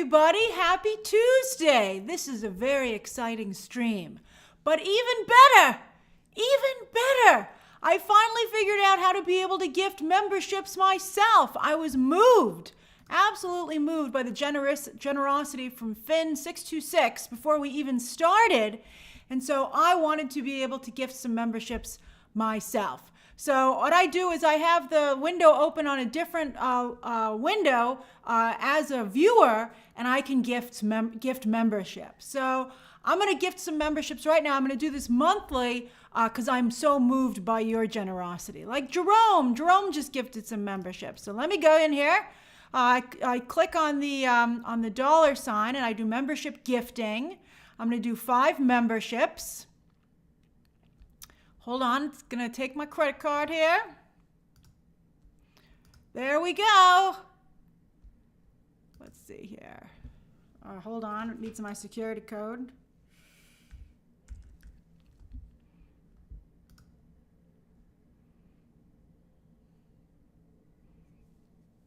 everybody. Happy Tuesday. This is a very exciting stream. But even better, I finally figured out how to be able to gift memberships myself. I was moved, absolutely moved by the generosity from Finn626 before we even started. And so I wanted to be able to gift some memberships myself. So what I do is I have the window open on a different window as a viewer, and I can gift memberships. So I'm going to gift some memberships right now. I'm going to do this monthly because I'm so moved by your generosity. Like Jerome just gifted some memberships. So let me go in here. I click on the dollar sign and I do membership gifting. I'm going to do 5 memberships. Hold on, it's going to take my credit card here. There we go. Let's see here. Hold on, it needs my security code.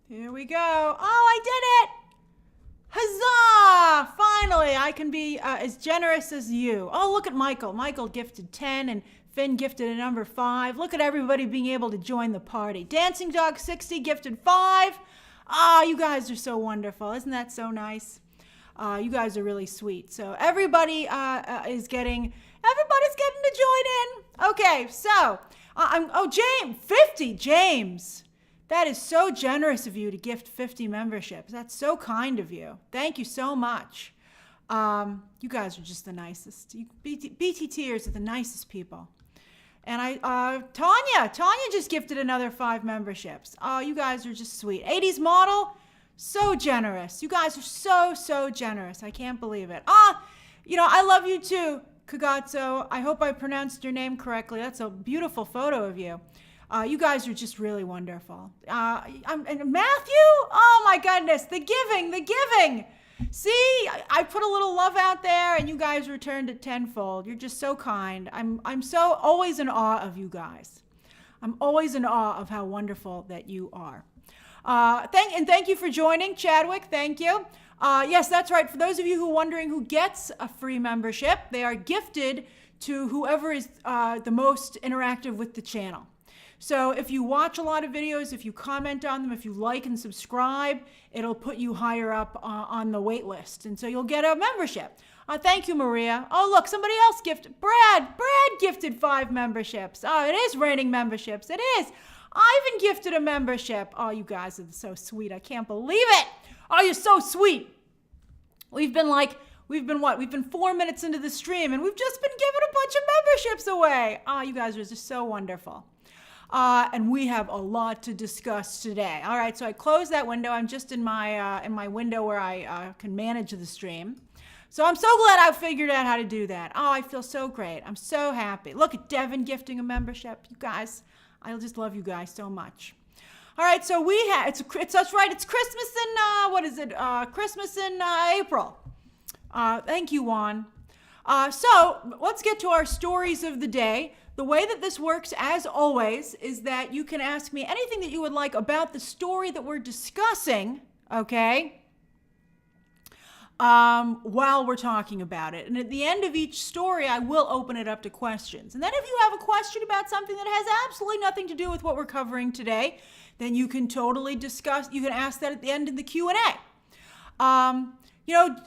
Here we go. Oh, I did it! Huzzah! Finally, I can be as generous as you. Oh, look at Michael. Michael gifted 10 and Finn gifted a number 5. Look at everybody being able to join the party. Dancing Dog 60 gifted 5. You guys are so wonderful. Isn't that so nice? You guys are really sweet. So everybody everybody's getting to join in. Okay, so James, 50, James. That is so generous of you to gift 50 memberships. That's so kind of you. Thank you so much. You guys are just the nicest. BTTers are the nicest people. And Tanya just gifted another 5 memberships. Oh, you guys are just sweet. 80s model, so generous. You guys are so generous. I can't believe it. I love you too, Kagazzo. I hope I pronounced your name correctly. That's a beautiful photo of you. You guys are just really wonderful. And Matthew, oh my goodness, the giving. See, I put a little love out there and you guys returned it tenfold. You're just so kind. I'm so always in awe of you guys. I'm always in awe of how wonderful that you are. Thank you for joining, Chadwick. Thank you. Yes, that's right. For those of you who are wondering who gets a free membership, they are gifted to whoever is the most interactive with the channel. So if you watch a lot of videos, if you comment on them, if you like and subscribe, it'll put you higher up on the wait list. And so you'll get a membership. Thank you, Maria. Oh, look, somebody else gifted. Brad gifted 5 memberships. Oh, it is raining memberships. It is. Ivan gifted a membership. Oh, you guys are so sweet. I can't believe it. Oh, you're so sweet. We've been 4 minutes into the stream and we've just been giving a bunch of memberships away. Oh, you guys are just so wonderful. And we have a lot to discuss today. All right, so I closed that window. I'm just in my window where I can manage the stream. So I'm so glad I figured out how to do that. Oh, I feel so great. I'm so happy. Look at Devin gifting a membership. You guys, I just love you guys so much. All right, so that's right. It's Christmas in Christmas in April. Thank you, Juan. So let's get to our stories of the day. The way that this works, as always, is that you can ask me anything that you would like about the story that we're discussing, okay, while we're talking about it. And at the end of each story, I will open it up to questions. And then if you have a question about something that has absolutely nothing to do with what we're covering today, then you can totally discuss, you can ask that at the end of the Q&A.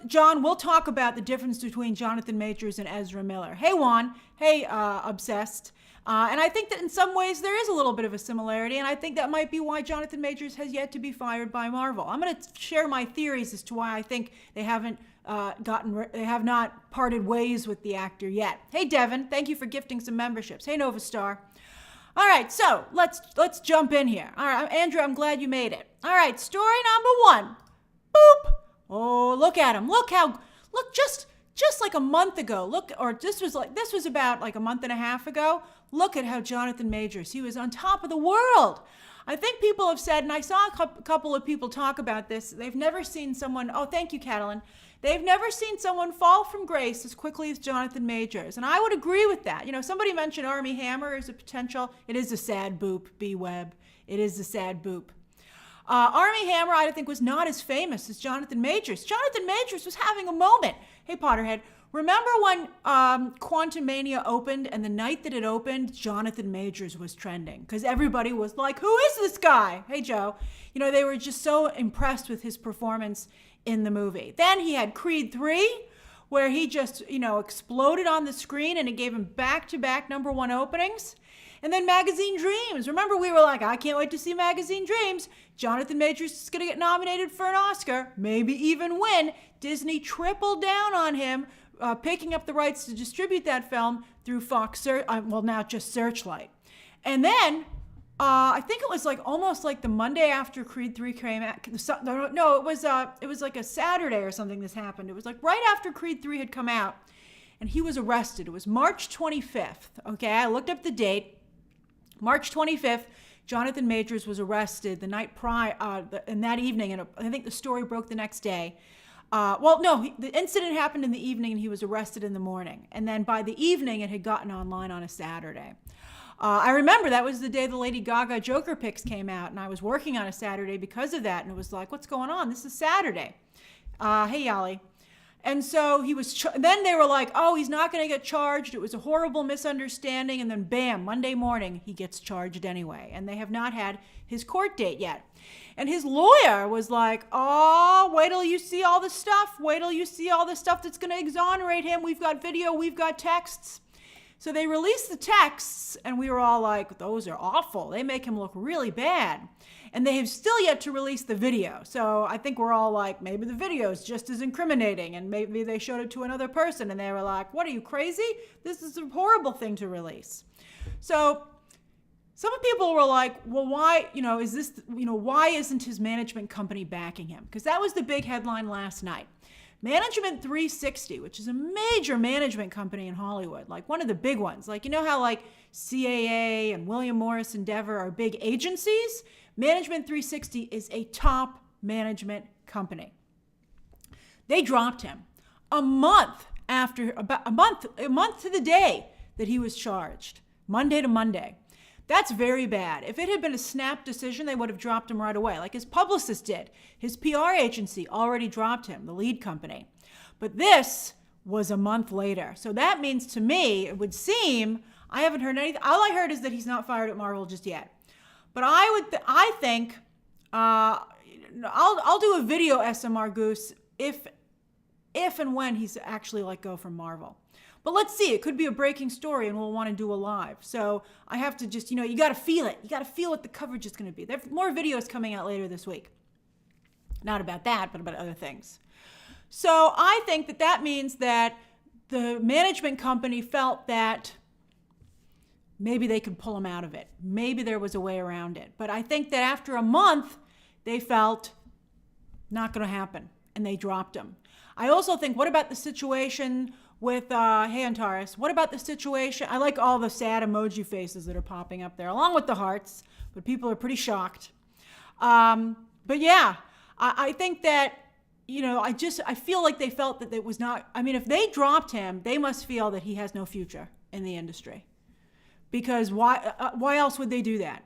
John, we'll talk about the difference between Jonathan Majors and Ezra Miller. Hey, Juan. Hey, Obsessed. And I think that in some ways there is a little bit of a similarity, and I think that might be why Jonathan Majors has yet to be fired by Marvel. I'm going to share my theories as to why I think they have not parted ways with the actor yet. Hey, Devin. Thank you for gifting some memberships. Hey, Nova Star. All right, so let's jump in here. All right, Andrew, I'm glad you made it. All right, story number 1. Boop. Oh, look at him. Look just like a month ago. This was about like a month and a half ago. Look at how Jonathan Majors, he was on top of the world. I think people have said, and I saw a couple of people talk about this, they've never seen someone, oh, thank you, Catalin. They've never seen someone fall from grace as quickly as Jonathan Majors. And I would agree with that. Somebody mentioned Armie Hammer as a potential. It is a sad boop, B-Web. It is a sad boop. Armie Hammer, I think, was not as famous as Jonathan Majors. Jonathan Majors was having a moment. Hey, Potterhead, remember when Quantum Mania opened, and the night that it opened, Jonathan Majors was trending because everybody was like, who is this guy? Hey, Joe. You know, they were just so impressed with his performance in the movie. Then he had Creed 3, where he just, you know, exploded on the screen, and it gave him back-to-back #1 openings. And then Magazine Dreams. Remember, we were like, I can't wait to see Magazine Dreams. Jonathan Majors is going to get nominated for an Oscar, maybe even win. Disney tripled down on him, picking up the rights to distribute that film through Fox, well, now just Searchlight. And then, I think it was like almost like the Monday after Creed 3 came out. No, it was like a Saturday or something this happened. It was like right after Creed 3 had come out, and he was arrested. It was March 25th. Okay, I looked up the date. March 25th, Jonathan Majors was arrested the night prior, and that evening, and I think the story broke the next day. The incident happened in the evening, and he was arrested in the morning. And then by the evening, it had gotten online on a Saturday. I remember that was the day the Lady Gaga Joker picks came out, and I was working on a Saturday because of that, and it was like, what's going on? This is Saturday. Hey, Yali. And so he was, then they were like, oh, he's not going to get charged. It was a horrible misunderstanding. And then bam, Monday morning, he gets charged anyway. And they have not had his court date yet. And his lawyer was like, oh, wait till you see all the stuff. Wait till you see all the stuff that's going to exonerate him. We've got video, we've got texts. So they released the texts, and we were all like, those are awful. They make him look really bad. And they have still yet to release the video. So I think we're all like, maybe the video is just as incriminating, and maybe they showed it to another person, and they were like, what, are you crazy? This is a horrible thing to release. So some people were like, well, why, why isn't his management company backing him? Because that was the big headline last night. Management 360, which is a major management company in Hollywood, like one of the big ones. Like, you know how like CAA and William Morris Endeavor are big agencies? Management 360 is a top management company. They dropped him a month to the day that he was charged, Monday to Monday. That's very bad. If it had been a snap decision, they would have dropped him right away, like his publicist did. His PR agency already dropped him, the lead company. But this was a month later. So that means to me, it would seem, I haven't heard anything. All I heard is that he's not fired at Marvel just yet. But I think I'll do a video SMR Goose if and when he's actually let go from Marvel. But let's see, it could be a breaking story and we'll want to do a live. So I have to just, you got to feel it. You got to feel what the coverage is going to be. There are more videos coming out later this week. Not about that, but about other things. So I think that means that the management company felt that maybe they could pull him out of it. Maybe there was a way around it. But I think that after a month, they felt not going to happen, and they dropped him. I also think, what about the situation with, hey Antares, what about the situation? I like all the sad emoji faces that are popping up there, along with the hearts, but people are pretty shocked. But yeah, I think that, I feel like they felt that it was not, if they dropped him, they must feel that he has no future in the industry. Because why else would they do that?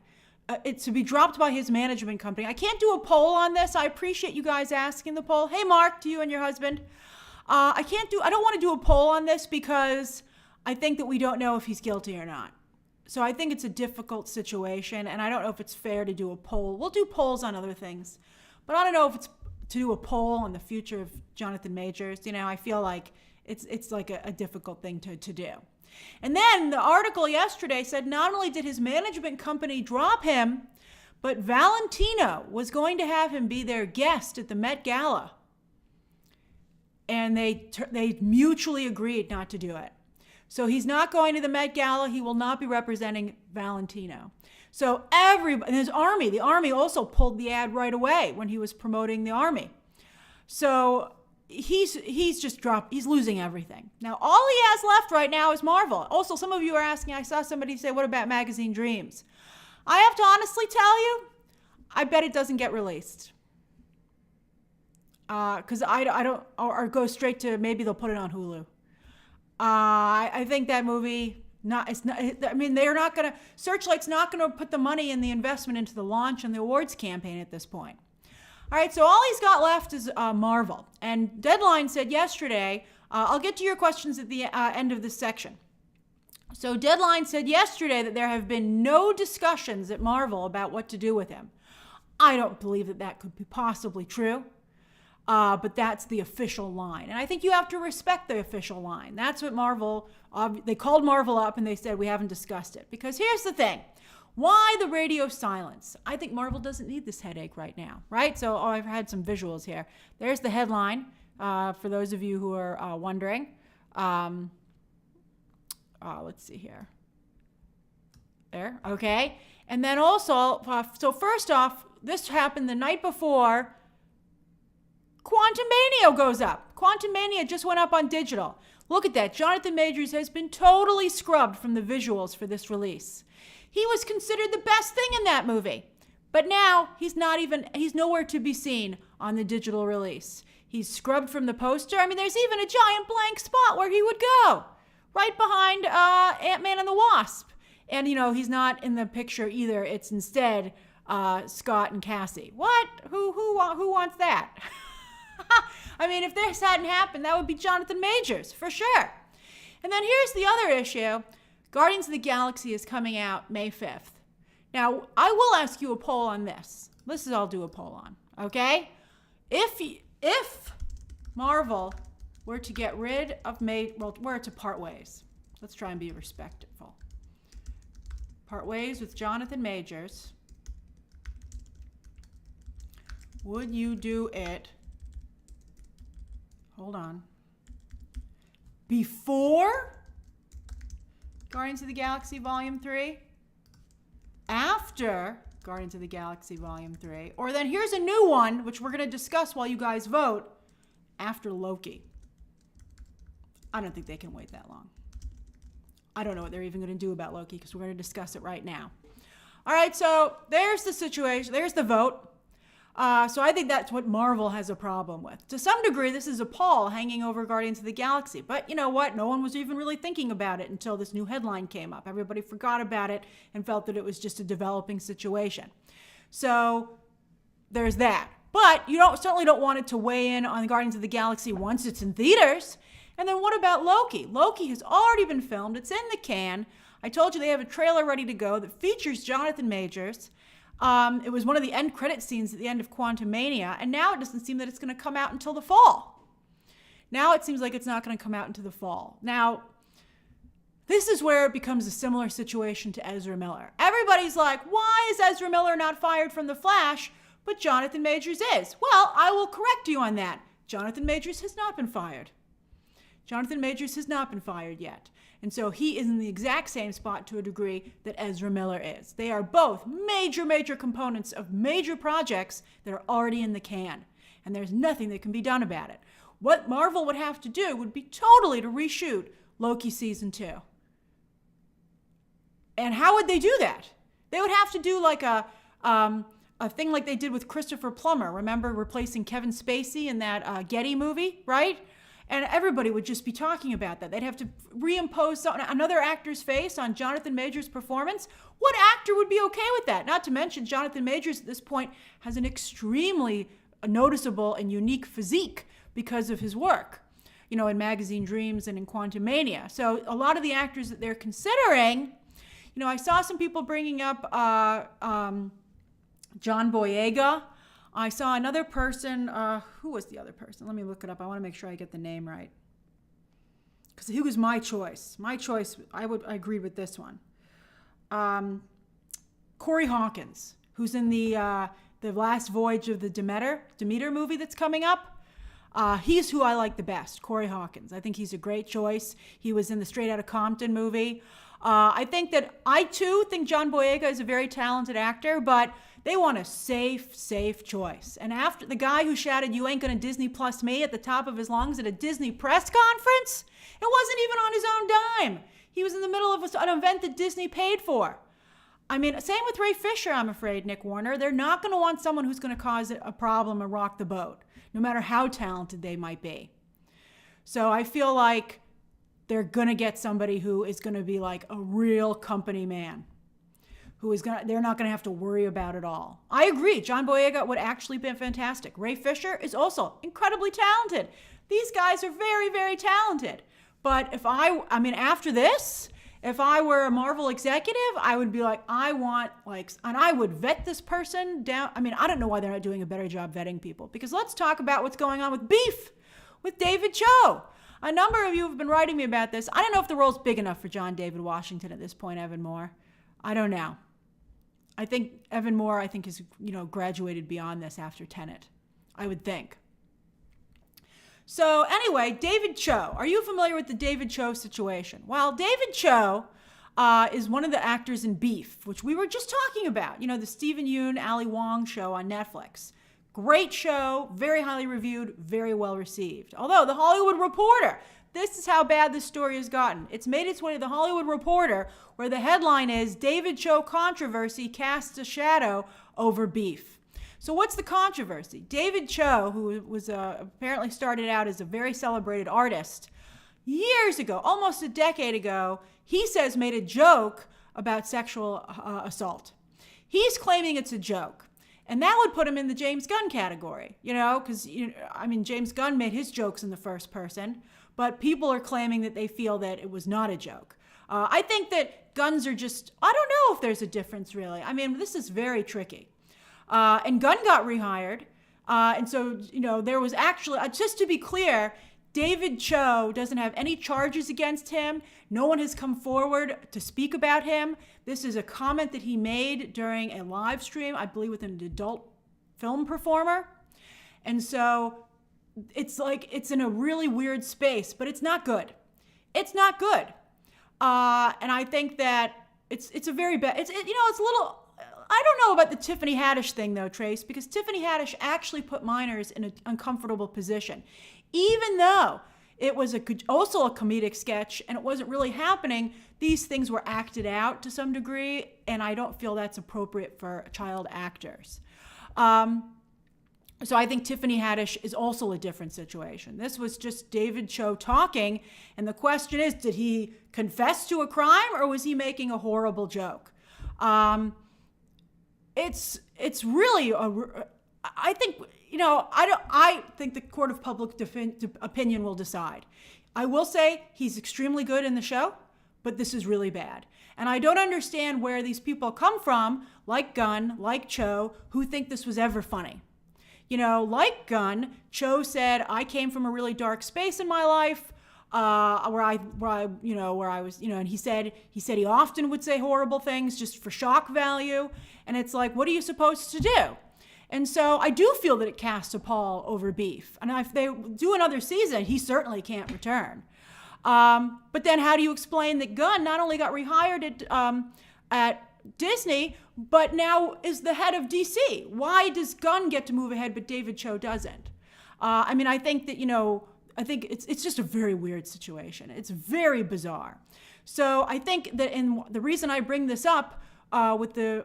It's to be dropped by his management company. I can't do a poll on this. I appreciate you guys asking the poll. Hey, Mark, to you and your husband. I don't want to do a poll on this because I think that we don't know if he's guilty or not. So I think it's a difficult situation, and I don't know if it's fair to do a poll. We'll do polls on other things, but I don't know if it's to do a poll on the future of Jonathan Majors. I feel like it's like a difficult thing to do. And then the article yesterday said not only did his management company drop him, but Valentino was going to have him be their guest at the Met Gala. And they mutually agreed not to do it. So he's not going to the Met Gala. He will not be representing Valentino. So and the Army also pulled the ad right away when he was promoting the Army. So he's just dropped. He's losing everything. Now, all he has left right now is Marvel. Also, some of you are asking, I saw somebody say, what about Magazine Dreams? I have to honestly tell you, I bet it doesn't get released. Because I don't, or go straight to, maybe they'll put it on Hulu. I think that movie, I mean, they're not going to, Searchlight's not going to put the money and the investment into the launch and the awards campaign at this point. All right, so all he's got left is Marvel. And Deadline said yesterday, I'll get to your questions at the end of this section. So Deadline said yesterday that there have been no discussions at Marvel about what to do with him. I don't believe that that could be possibly true, but that's the official line. And I think you have to respect the official line. That's what Marvel, they called Marvel up and they said, we haven't discussed it. Because here's the thing. Why the radio silence? I think Marvel doesn't need this headache right now, right? So I've had some visuals here. There's the headline, for those of you who are wondering. Let's see here. There, okay. And then also, so first off, this happened the night before Quantumania goes up. Quantumania just went up on digital. Look at that. Jonathan Majors has been totally scrubbed from the visuals for this release. He was considered the best thing in that movie. But now he's nowhere to be seen on the digital release. He's scrubbed from the poster. I mean, there's even a giant blank spot where he would go. Right behind Ant-Man and the Wasp. And, he's not in the picture either. It's instead Scott and Cassie. What? Who wants that? I mean, if this hadn't happened, that would be Jonathan Majors, for sure. And then here's the other issue. Guardians of the Galaxy is coming out May 5th. Now, I will ask you a poll on this. This is I'll do a poll on, okay? If Marvel were to get rid of were to part ways. Let's try and be respectful. Part ways with Jonathan Majors. Would you do it? Hold on. Before Guardians of the Galaxy Volume 3? After Guardians of the Galaxy Volume 3? Or then here's a new one, which we're going to discuss while you guys vote, after Loki. I don't think they can wait that long. I don't know what they're even going to do about Loki because we're going to discuss it right now. All right, so there's the situation. There's the vote. So I think that's what Marvel has a problem with. To some degree, this is a pall hanging over Guardians of the Galaxy. But you know what? No one was even really thinking about it until this new headline came up. Everybody forgot about it and felt that it was just a developing situation. So there's that. But you certainly don't want it to weigh in on Guardians of the Galaxy once it's in theaters. And then what about Loki? Loki has already been filmed. It's in the can. I told you they have a trailer ready to go that features Jonathan Majors. It was one of the end credit scenes at the end of Quantumania, and now it doesn't seem that it's going to come out until the fall. Now it seems like it's not going to come out into the fall. Now, this is where it becomes a similar situation to Ezra Miller. Everybody's like, why is Ezra Miller not fired from The Flash, but Jonathan Majors is? Well, I will correct you on that. Jonathan Majors has not been fired. Jonathan Majors has not been fired yet. And so he is in the exact same spot to a degree that Ezra Miller is. They are both major, major components of major projects that are already in the can. And there's nothing that can be done about it. What Marvel would have to do would be totally to reshoot Loki Season 2. And how would they do that? They would have to do like a thing like they did with Christopher Plummer. Remember replacing Kevin Spacey in that Getty movie, right? And everybody would just be talking about that. They'd have to reimpose another actor's face on Jonathan Majors' performance. What actor would be okay with that? Not to mention, Jonathan Majors at this point has an extremely noticeable and unique physique because of his work, in Magazine Dreams and in Quantumania. So a lot of the actors that they're considering, I saw some people bringing up John Boyega. I saw another person. Who was the other person? Let me look it up. I want to make sure I get the name right. Because he was my choice. My choice, I agree with this one. Corey Hawkins, who's in the Last Voyage of the Demeter movie that's coming up. He's who I like the best, Corey Hawkins. I think he's a great choice. He was in the Straight Outta Compton movie. I too think John Boyega is a very talented actor, but they want a safe choice. And after the guy who shouted, "You ain't gonna Disney Plus me" at the top of his lungs at a Disney press conference, it wasn't even on his own dime. He was in the middle of an event that Disney paid for. I mean, same with Ray Fisher, I'm afraid, Nick Warner. They're not gonna want someone who's gonna cause a problem and rock the boat, no matter how talented they might be. So I feel like they're going to get somebody who is going to be like a real company man. They're not going to have to worry about it all. I agree. John Boyega would actually be fantastic. Ray Fisher is also incredibly talented. These guys are very, very talented. But after this, if I were a Marvel executive, I would be like, and I would vet this person down. I don't know why they're not doing a better job vetting people, because let's talk about what's going on with beef with David Cho. A number of you have been writing me about this. I don't know if the role's big enough for John David Washington at this point, Evan Moore. I don't know. I think Evan Moore, is, graduated beyond this after Tenet, I would think. So anyway, David Cho. Are you familiar with the David Cho situation? Well, David Cho is one of the actors in Beef, which we were just talking about. The Stephen Yeun, Ali Wong show on Netflix. Great show, very highly reviewed, very well received. Although The Hollywood Reporter, this is how bad this story has gotten. It's made its way to The Hollywood Reporter, where the headline is, David Cho controversy casts a shadow over Beef. So what's the controversy? David Cho, who was apparently started out as a very celebrated artist, years ago, almost a decade ago, he says made a joke about sexual assault. He's claiming it's a joke. And that would put him in the James Gunn category, because, James Gunn made his jokes in the first person, but people are claiming that they feel that it was not a joke. I think that guns are just, I don't know if there's a difference really. This is very tricky. And Gunn got rehired. And so, there was actually, just to be clear, David Cho doesn't have any charges against him. No one has come forward to speak about him. This is a comment that he made during a live stream, I believe with an adult film performer. And so it's in a really weird space, but it's not good. It's not good. And I think that it's a very bad, it's a little, I don't know about the Tiffany Haddish thing though, Trace, because Tiffany Haddish actually put minors in an uncomfortable position. Even though it was also a comedic sketch and it wasn't really happening, these things were acted out to some degree, and I don't feel that's appropriate for child actors. So I think Tiffany Haddish is also a different situation. This was just David Cho talking, and the question is, did he confess to a crime or was he making a horrible joke? It's really I think, I think the court of public opinion will decide. I will say he's extremely good in the show, but this is really bad. And I don't understand where these people come from, like Gunn, like Cho, who think this was ever funny. Like Gunn, Cho said, I came from a really dark space in my life, where I was, and he said he often would say horrible things just for shock value. And it's like, what are you supposed to do? And so I do feel that it casts a pall over Beef. And if they do another season, he certainly can't return. But then how do you explain that Gunn not only got rehired at Disney, but now is the head of DC? Why does Gunn get to move ahead, but David Cho doesn't? I think that, I think it's just a very weird situation. It's very bizarre. So I think that the reason I bring this up with the,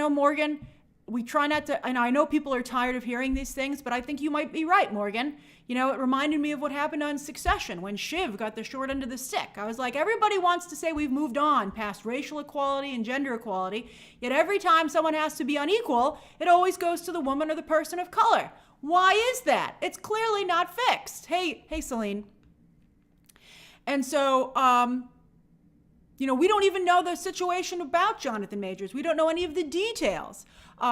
Morgan, we try not to, and I know people are tired of hearing these things, but I think you might be right, Morgan. It reminded me of what happened on Succession when Shiv got the short end of the stick. I was like, everybody wants to say we've moved on past racial equality and gender equality, yet every time someone has to be unequal, it always goes to the woman or the person of color. Why is that? It's clearly not fixed. Hey, Celine. And so, we don't even know the situation about Jonathan Majors. We don't know any of the details.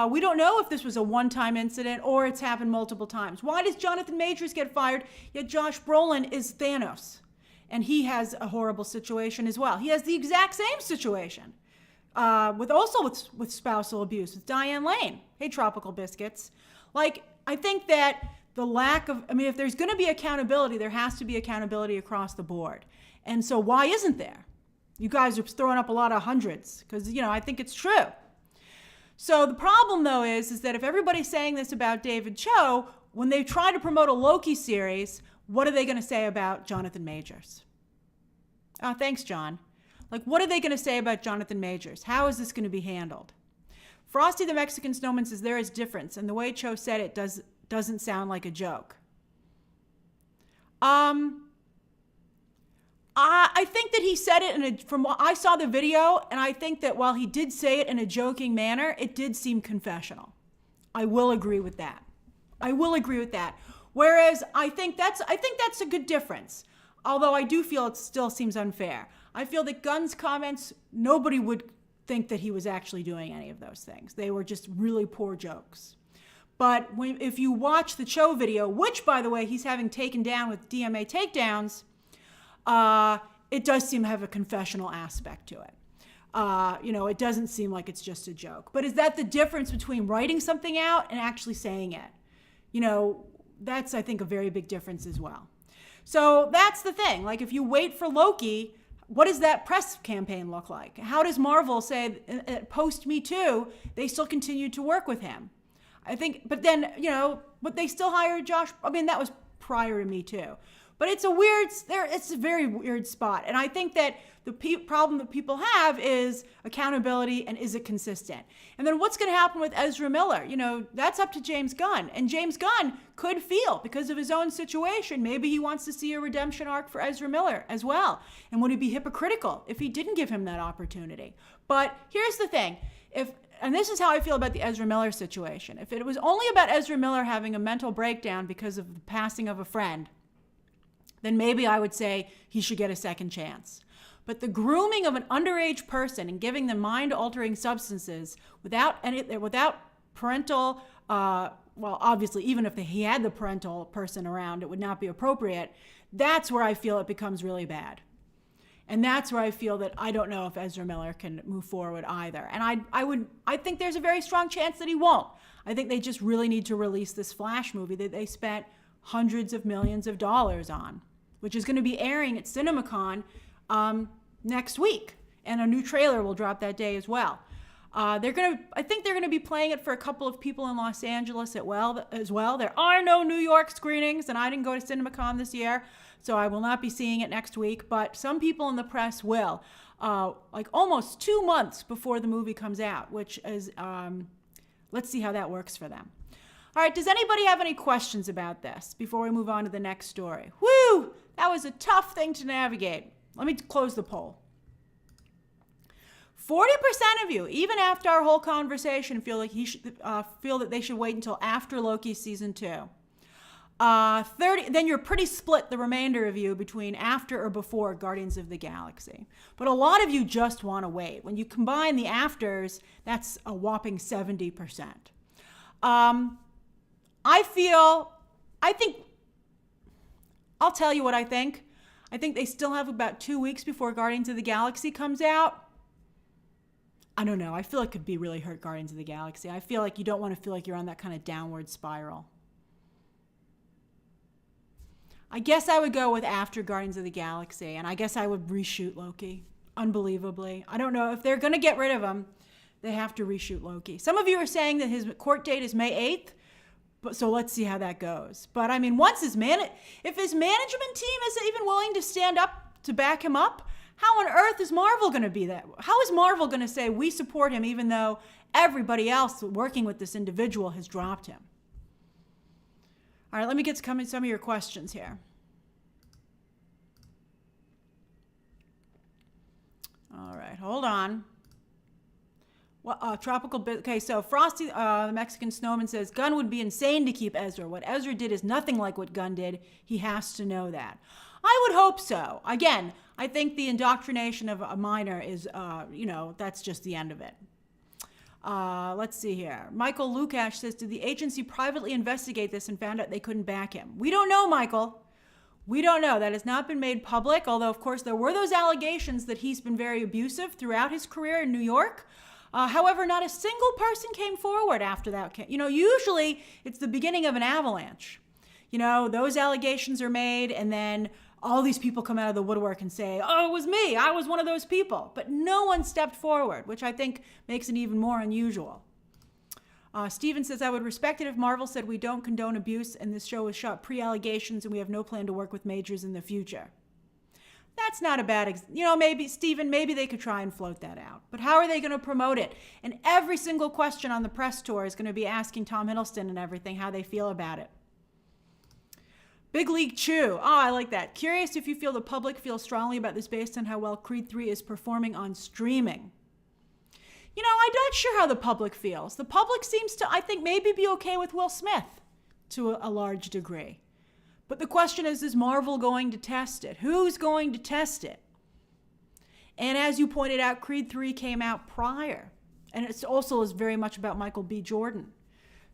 We don't know if this was a one-time incident or it's happened multiple times. Why does Jonathan Majors get fired, yet Josh Brolin is Thanos? And he has a horrible situation as well. He has the exact same situation with spousal abuse with Diane Lane. Hey, Tropical Biscuits. I think that the lack of, if there's going to be accountability, there has to be accountability across the board. And so why isn't there? You guys are throwing up a lot of hundreds because, I think it's true. So the problem, though, is that if everybody's saying this about David Cho, when they try to promote a Loki series, what are they going to say about Jonathan Majors? Oh, thanks, John. What are they going to say about Jonathan Majors? How is this going to be handled? Frosty the Mexican Snowman says there is difference, and the way Cho said it doesn't sound like a joke. I I think that he said it from what I saw the video, and I think that while he did say it in a joking manner, it did seem confessional. I will agree with that. Whereas I think that's a good difference. Although I do feel it still seems unfair. I feel that Gunn's comments, nobody would think that he was actually doing any of those things. They were just really poor jokes. But if you watch the Cho video, which, by the way, he's having taken down with DMA takedowns, it does seem to have a confessional aspect to it. It doesn't seem like it's just a joke. But is that the difference between writing something out and actually saying it? That's, I think, a very big difference as well. So that's the thing. Like, if you wait for Loki, what does that press campaign look like? How does Marvel say, post Me Too, they still continue to work with him? I think, but then, but they still hired Josh. I mean, that was prior to Me Too. But it's a very weird spot. And I think that the problem that people have is accountability and is it consistent? And then what's going to happen with Ezra Miller? That's up to James Gunn. And James Gunn could feel, because of his own situation, maybe he wants to see a redemption arc for Ezra Miller as well. And would he be hypocritical if he didn't give him that opportunity? But here's the thing. And this is how I feel about the Ezra Miller situation. If it was only about Ezra Miller having a mental breakdown because of the passing of a friend, then maybe I would say he should get a second chance. But the grooming of an underage person and giving them mind-altering substances without parental, obviously, even if he had the parental person around, it would not be appropriate. That's where I feel it becomes really bad. And that's where I feel that I don't know if Ezra Miller can move forward either. And I think there's a very strong chance that he won't. I think they just really need to release this Flash movie that they spent hundreds of millions of dollars on, which is going to be airing at CinemaCon next week. And a new trailer will drop that day as well. I think they're going to be playing it for a couple of people in Los Angeles as well. There are no New York screenings, and I didn't go to CinemaCon this year, so I will not be seeing it next week. But some people in the press will, like almost 2 months before the movie comes out, which is, let's see how that works for them. All right, does anybody have any questions about this before we move on to the next story? Woo! That was a tough thing to navigate. Let me close the poll. 40% of you, even after our whole conversation, feel like feel that they should wait until after Loki season 2. 30, then you're pretty split, the remainder of you, between after or before Guardians of the Galaxy. But a lot of you just want to wait. When you combine the afters, that's a whopping 70%. I'll tell you what I think. I think they still have about 2 weeks before Guardians of the Galaxy comes out. I don't know. I feel it could be really hurt Guardians of the Galaxy. I feel like you don't want to feel like you're on that kind of downward spiral. I guess I would go with after Guardians of the Galaxy, and I guess I would reshoot Loki, unbelievably. I don't know. If they're going to get rid of him, they have to reshoot Loki. Some of you are saying that his court date is May 8th, so let's see how that goes. But I mean, if his management team isn't even willing to stand up to back him up, how on earth is Marvel going to be that? How is Marvel going to say we support him even though everybody else working with this individual has dropped him? All right, let me get to some of your questions here. All right, hold on. Okay, so Frosty, the Mexican snowman, says, Gunn would be insane to keep Ezra. What Ezra did is nothing like what Gunn did. He has to know that. I would hope so. Again, I think the indoctrination of a minor is, that's just the end of it. Let's see here. Michael Lukash says, did the agency privately investigate this and found out they couldn't back him? We don't know, Michael. We don't know. That has not been made public, although, of course, there were those allegations that he's been very abusive throughout his career in New York. However, not a single person came forward after that. Usually it's the beginning of an avalanche. Those allegations are made, and then all these people come out of the woodwork and say, oh, it was me. I was one of those people. But no one stepped forward, which I think makes it even more unusual. Steven says, I would respect it if Marvel said we don't condone abuse and this show was shot pre-allegations and we have no plan to work with majors in the future. That's not a bad, maybe, Steven, maybe they could try and float that out. But how are they going to promote it? And every single question on the press tour is going to be asking Tom Hiddleston and everything how they feel about it. Big League Chew. Oh, I like that. Curious if you feel the public feels strongly about this based on how well Creed 3 is performing on streaming. You know, I'm not sure how the public feels. The public seems to, I think, maybe be okay with Will Smith to a large degree. But the question is Marvel going to test it? Who's going to test it? And as you pointed out, Creed 3 came out prior. And it also is very much about Michael B. Jordan.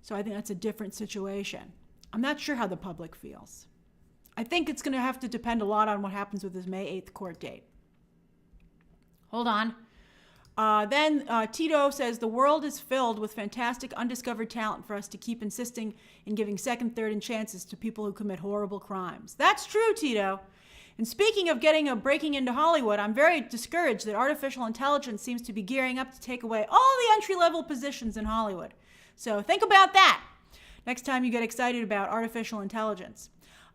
So I think that's a different situation. I'm not sure how the public feels. I think it's going to have to depend a lot on what happens with his May 8th court date. Hold on. Then Tito says, the world is filled with fantastic undiscovered talent for us to keep insisting in giving second, third, and chances to people who commit horrible crimes. That's true, Tito. And speaking of breaking into Hollywood, I'm very discouraged that artificial intelligence seems to be gearing up to take away all the entry-level positions in Hollywood. So think about that next time you get excited about artificial intelligence.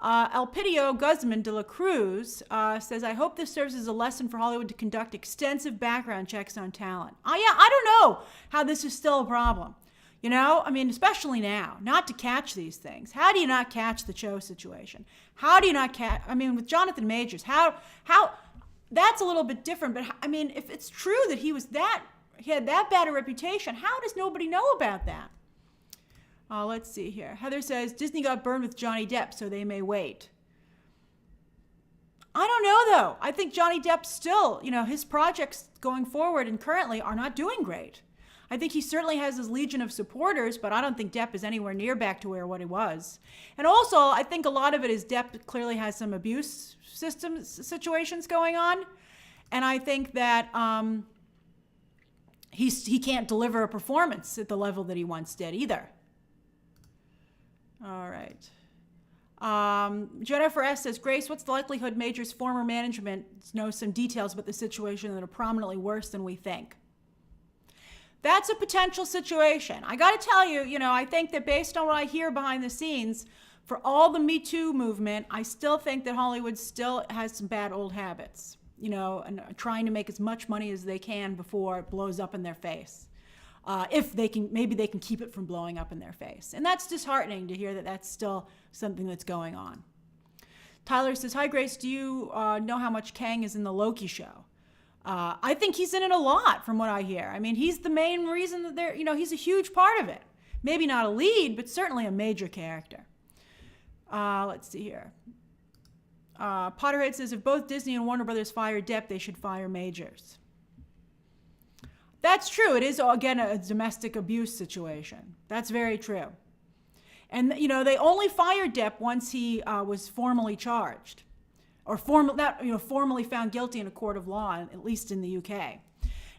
Elpidio Guzman de la Cruz says, I hope this serves as a lesson for Hollywood to conduct extensive background checks on talent. Yeah, I don't know how this is still a problem. You know, I mean, especially now, not to catch these things. How do you not catch the Cho situation? How do you not catch, I mean, with Jonathan Majors, how, that's a little bit different, but I mean, if it's true that he had that bad a reputation, how does nobody know about that? Let's see here. Heather says, Disney got burned with Johnny Depp, so they may wait. I don't know, though. I think Johnny Depp still, you know, his projects going forward and currently are not doing great. I think he certainly has his legion of supporters, but I don't think Depp is anywhere near back to what he was. And also, I think a lot of it is Depp clearly has some abuse situations going on. And I think that he can't deliver a performance at the level that he once did either. All right. Jennifer S. says, Grace, what's the likelihood Major's former management knows some details about the situation that are prominently worse than we think? That's a potential situation. I got to tell you, you know, I think that based on what I hear behind the scenes, for all the Me Too movement, I still think that Hollywood still has some bad old habits, you know, and trying to make as much money as they can before it blows up in their face. If they can, maybe they can keep it from blowing up in their face. And that's disheartening to hear that that's still something that's going on. Tyler says, hi, Grace, do you know how much Kang is in the Loki show? I think he's in it a lot from what I hear. I mean, he's the main reason that they're, you know, he's a huge part of it. Maybe not a lead, but certainly a major character. Let's see here. Potterhead says, if both Disney and Warner Brothers fire Depp, they should fire Majors. That's true. It is, again, a domestic abuse situation. That's very true. And, you know, they only fired Depp once he was formally charged. Or formally found guilty in a court of law, at least in the UK.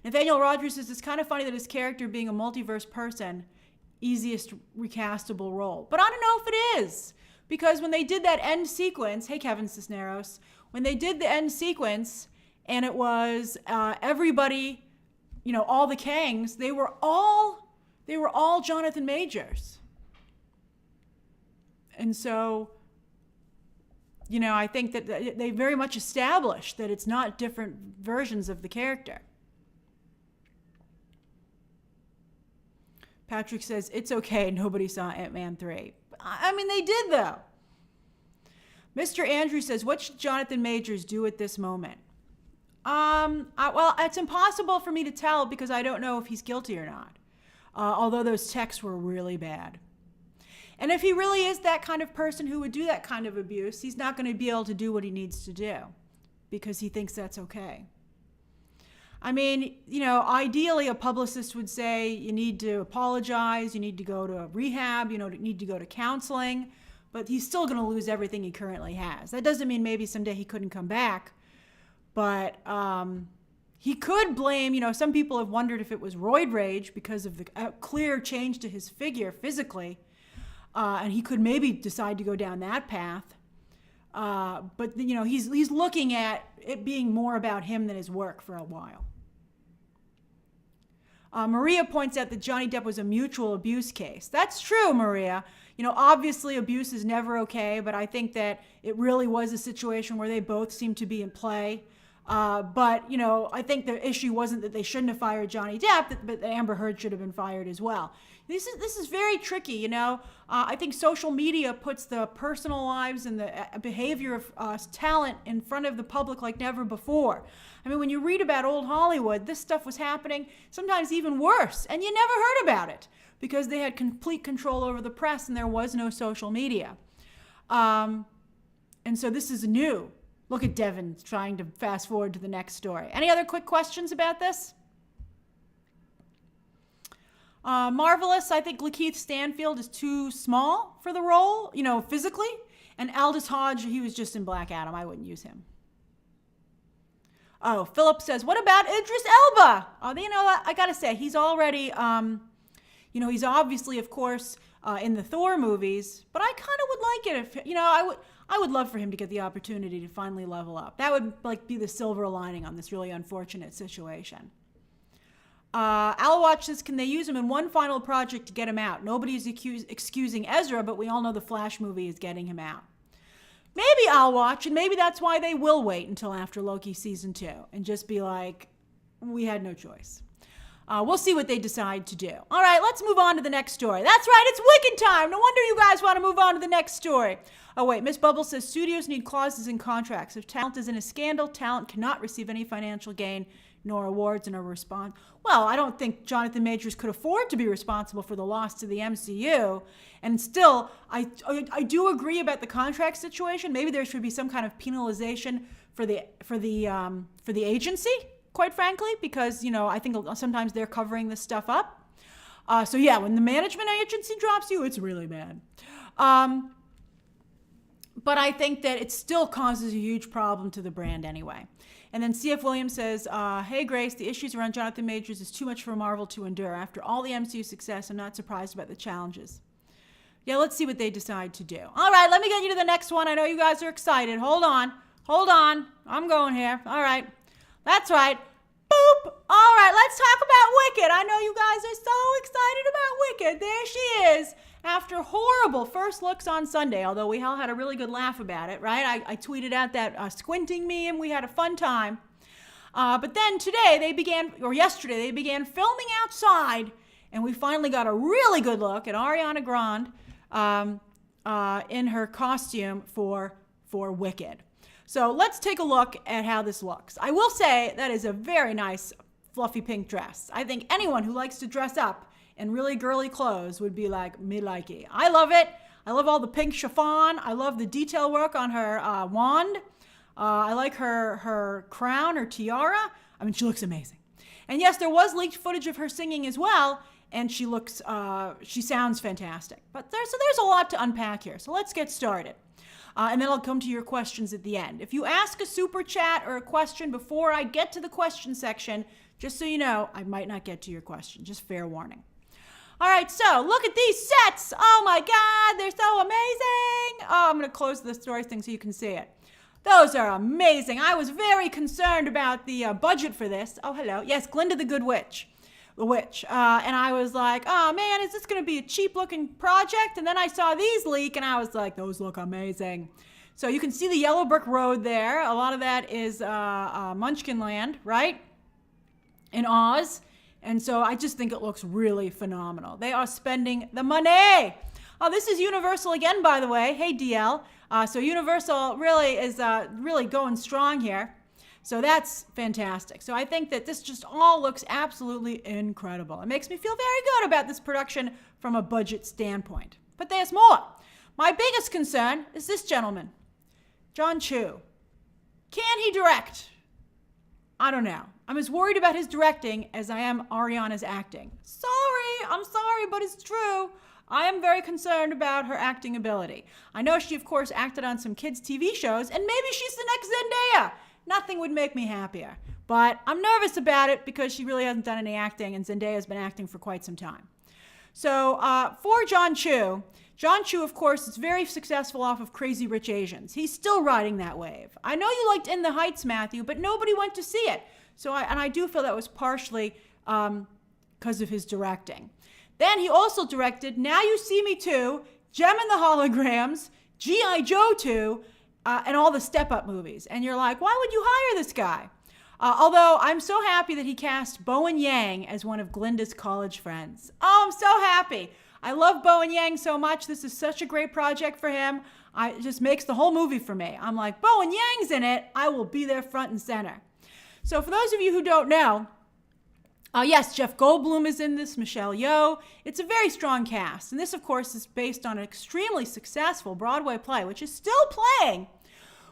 Nathaniel Rogers says, it's kind of funny that his character being a multiverse person, easiest recastable role. But I don't know if it is. Because when they did that end sequence, hey, Kevin Cisneros, when they did the end sequence, and it was everybody, you know, all the Kangs, they were all Jonathan Majors. And so, you know, I think that they very much established that it's not different versions of the character. Patrick says, it's okay, nobody saw Ant-Man 3. I mean, they did, though. Mr. Andrew says, what should Jonathan Majors do at this moment? Well, it's impossible for me to tell because I don't know if he's guilty or not, although those texts were really bad. And if he really is that kind of person who would do that kind of abuse, he's not going to be able to do what he needs to do because he thinks that's okay. I mean, you know, ideally a publicist would say you need to apologize, you need to go to rehab, you know, you need to go to counseling, but he's still going to lose everything he currently has. That doesn't mean maybe someday he couldn't come back, but he could blame, you know, some people have wondered if it was roid rage because of the clear change to his figure physically. And he could maybe decide to go down that path. But, you know, he's looking at it being more about him than his work for a while. Maria points out that Johnny Depp was a mutual abuse case. That's true, Maria. You know, obviously abuse is never okay, but I think that it really was a situation where they both seemed to be in play. But, you know, I think the issue wasn't that they shouldn't have fired Johnny Depp, but Amber Heard should have been fired as well. This is very tricky, you know. I think social media puts the personal lives and the behavior of talent in front of the public like never before. I mean, when you read about old Hollywood, this stuff was happening, sometimes even worse, and you never heard about it because they had complete control over the press and there was no social media. And so this is new. Look at Devin trying to fast forward to the next story. Any other quick questions about this? Marvelous, I think Lakeith Stanfield is too small for the role, you know, physically. And Aldous Hodge, he was just in Black Adam. I wouldn't use him. Oh, Philip says, what about Idris Elba? Oh, you know what? I gotta say, he's already, you know, he's obviously, of course, in the Thor movies, but I kind of would like it if, you know, I would love for him to get the opportunity to finally level up. That would like be the silver lining on this really unfortunate situation. Alwatch says, can they use him in one final project to get him out? Nobody's excusing Ezra, but we all know the Flash movie is getting him out. Maybe Alwatch, and maybe that's why they will wait until after Loki season 2 and just be like, we had no choice. We'll see what they decide to do. All right, let's move on to the next story. That's right, it's Wicked time. No wonder you guys want to move on to the next story. Oh, wait, Miss Bubble says studios need clauses in contracts. If talent is in a scandal, talent cannot receive any financial gain nor awards in a response. Well, I don't think Jonathan Majors could afford to be responsible for the loss to the MCU. And still, I do agree about the contract situation. Maybe there should be some kind of penalization for the agency, quite frankly, because, you know, I think sometimes they're covering this stuff up. So yeah, when the management agency drops you, it's really bad. But I think that it still causes a huge problem to the brand anyway. And then C.F. Williams says, hey, Grace, the issues around Jonathan Majors is too much for Marvel to endure. After all the MCU success, I'm not surprised about the challenges. Yeah, let's see what they decide to do. All right, let me get you to the next one. I know you guys are excited. Hold on. I'm going here. All right. That's right. Boop. All right, let's talk about Wicked. I know you guys are so excited about Wicked. There she is. After horrible first looks on Sunday, although we all had a really good laugh about it, right? I tweeted out that squinting meme. We had a fun time. But then yesterday, they began filming outside, and we finally got a really good look at Ariana Grande in her costume for Wicked. So let's take a look at how this looks. I will say that is a very nice fluffy pink dress. I think anyone who likes to dress up in really girly clothes would be like, me likey. I love it. I love all the pink chiffon. I love the detail work on her wand. I like her crown, her tiara. I mean, she looks amazing. And yes, there was leaked footage of her singing as well, and she sounds fantastic. But there's a lot to unpack here, so let's get started. And then I'll come to your questions at the end. If you ask a super chat or a question before I get to the question section, just so you know, I might not get to your question. Just fair warning. All right, so look at these sets. Oh my God, they're so amazing. Oh, I'm going to close the story thing so you can see it. Those are amazing. I was very concerned about the budget for this. Oh, hello. Yes, Glinda the Good Witch. And I was like, oh man, is this going to be a cheap looking project? And then I saw these leak and I was like, those look amazing. So you can see the yellow brick road there. A lot of that is Munchkin Land, right? In Oz. And so I just think it looks really phenomenal. They are spending the money. Oh, this is Universal again, by the way. Hey, DL. So Universal really is really going strong here. So that's fantastic. So I think that this just all looks absolutely incredible. It makes me feel very good about this production from a budget standpoint. But there's more. My biggest concern is this gentleman, John Chu. Can he direct? I don't know. I'm as worried about his directing as I am Ariana's acting. I'm sorry, but it's true. I am very concerned about her acting ability. I know she, of course, acted on some kids' TV shows, and maybe she's the next Zendaya. Nothing would make me happier. But I'm nervous about it because she really hasn't done any acting, and Zendaya's been acting for quite some time. So for John Chu, of course, is very successful off of Crazy Rich Asians. He's still riding that wave. I know you liked In the Heights, Matthew, but nobody went to see it. So I do feel that was partially because of his directing. Then he also directed Now You See Me 2, Gem and the Holograms, G.I. Joe 2, and all the Step Up movies. And you're like, why would you hire this guy? Although I'm so happy that he cast Bowen Yang as one of Glinda's college friends. Oh, I'm so happy. I love Bowen Yang so much. This is such a great project for him. It just makes the whole movie for me. I'm like, Bowen Yang's in it. I will be there front and center. So for those of you who don't know, yes, Jeff Goldblum is in this, Michelle Yeoh. It's a very strong cast. And this, of course, is based on an extremely successful Broadway play, which is still playing,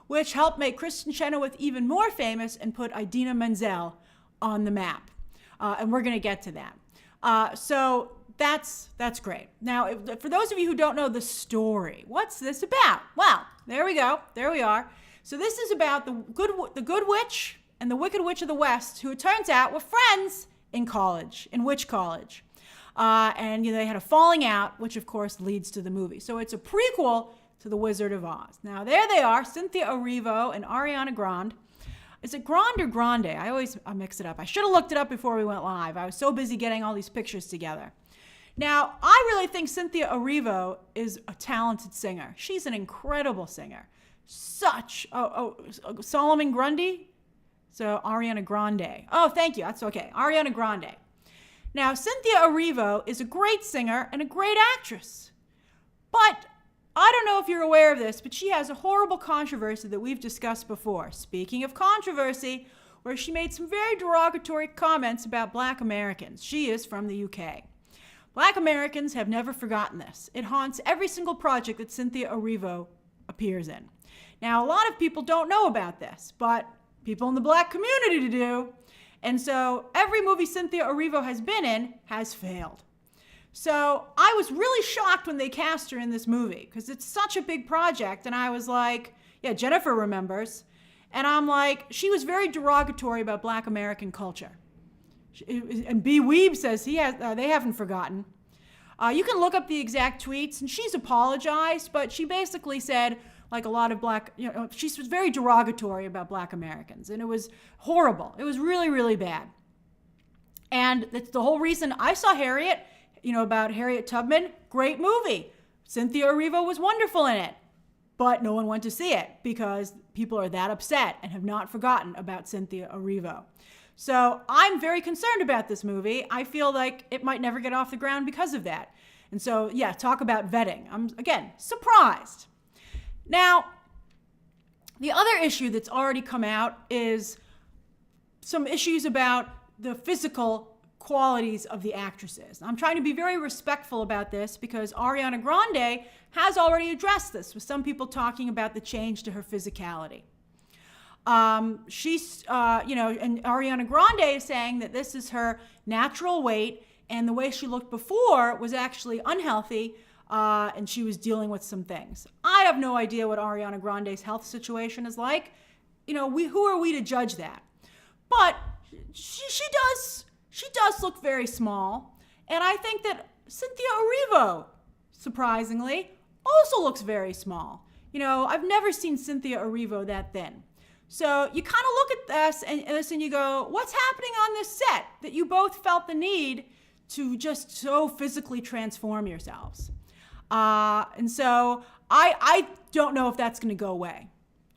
which helped make Kristen Chenoweth even more famous and put Idina Menzel on the map. And we're going to get to that. So that's great. Now, for those of you who don't know the story, what's this about? Well, there we go. There we are. So this is about the good witch and the wicked witch of the West, who it turns out were friends in college, in witch college. And they had a falling out, which of course leads to the movie. So it's a prequel to The Wizard of Oz. Now, there they are, Cynthia Erivo and Ariana Grande. Is it Grande or Grande? I always mix it up. I should have looked it up before we went live. I was so busy getting all these pictures together. Now, I really think Cynthia Erivo is a talented singer. She's an incredible singer. Solomon Grundy? So, Ariana Grande. Oh, thank you. That's okay. Ariana Grande. Now, Cynthia Erivo is a great singer and a great actress. But I don't know if you're aware of this, but she has a horrible controversy that we've discussed before. Speaking of controversy, where she made some very derogatory comments about Black Americans. She is from the UK. Black Americans have never forgotten this. It haunts every single project that Cynthia Erivo appears in. Now, a lot of people don't know about this, but people in the Black community do. And so every movie Cynthia Erivo has been in has failed. So I was really shocked when they cast her in this movie because it's such a big project. And I was like, yeah, Jennifer remembers. And I'm like, she was very derogatory about Black American culture. And B. Weeb says they haven't forgotten. You can look up the exact tweets, and she's apologized, but she basically said, like a lot of she was very derogatory about Black Americans, and it was horrible. It was really, really bad. And that's the whole reason I saw Harriet, about Harriet Tubman, great movie. Cynthia Erivo was wonderful in it, but no one went to see it because people are that upset and have not forgotten about Cynthia Erivo. So I'm very concerned about this movie. I feel like it might never get off the ground because of that. And so, yeah, talk about vetting. I'm, again, surprised. Now, the other issue that's already come out is some issues about the physical qualities of the actresses. I'm trying to be very respectful about this because Ariana Grande has already addressed this, with some people talking about the change to her physicality. And Ariana Grande is saying that this is her natural weight, and the way she looked before was actually unhealthy, and she was dealing with some things. I have no idea what Ariana Grande's health situation is like. Who are we to judge that? But she does look very small, and I think that Cynthia Erivo, surprisingly, also looks very small. I've never seen Cynthia Erivo that thin. So you kind of look at this and you go, what's happening on this set that you both felt the need to just so physically transform yourselves? And so I don't know if that's going to go away,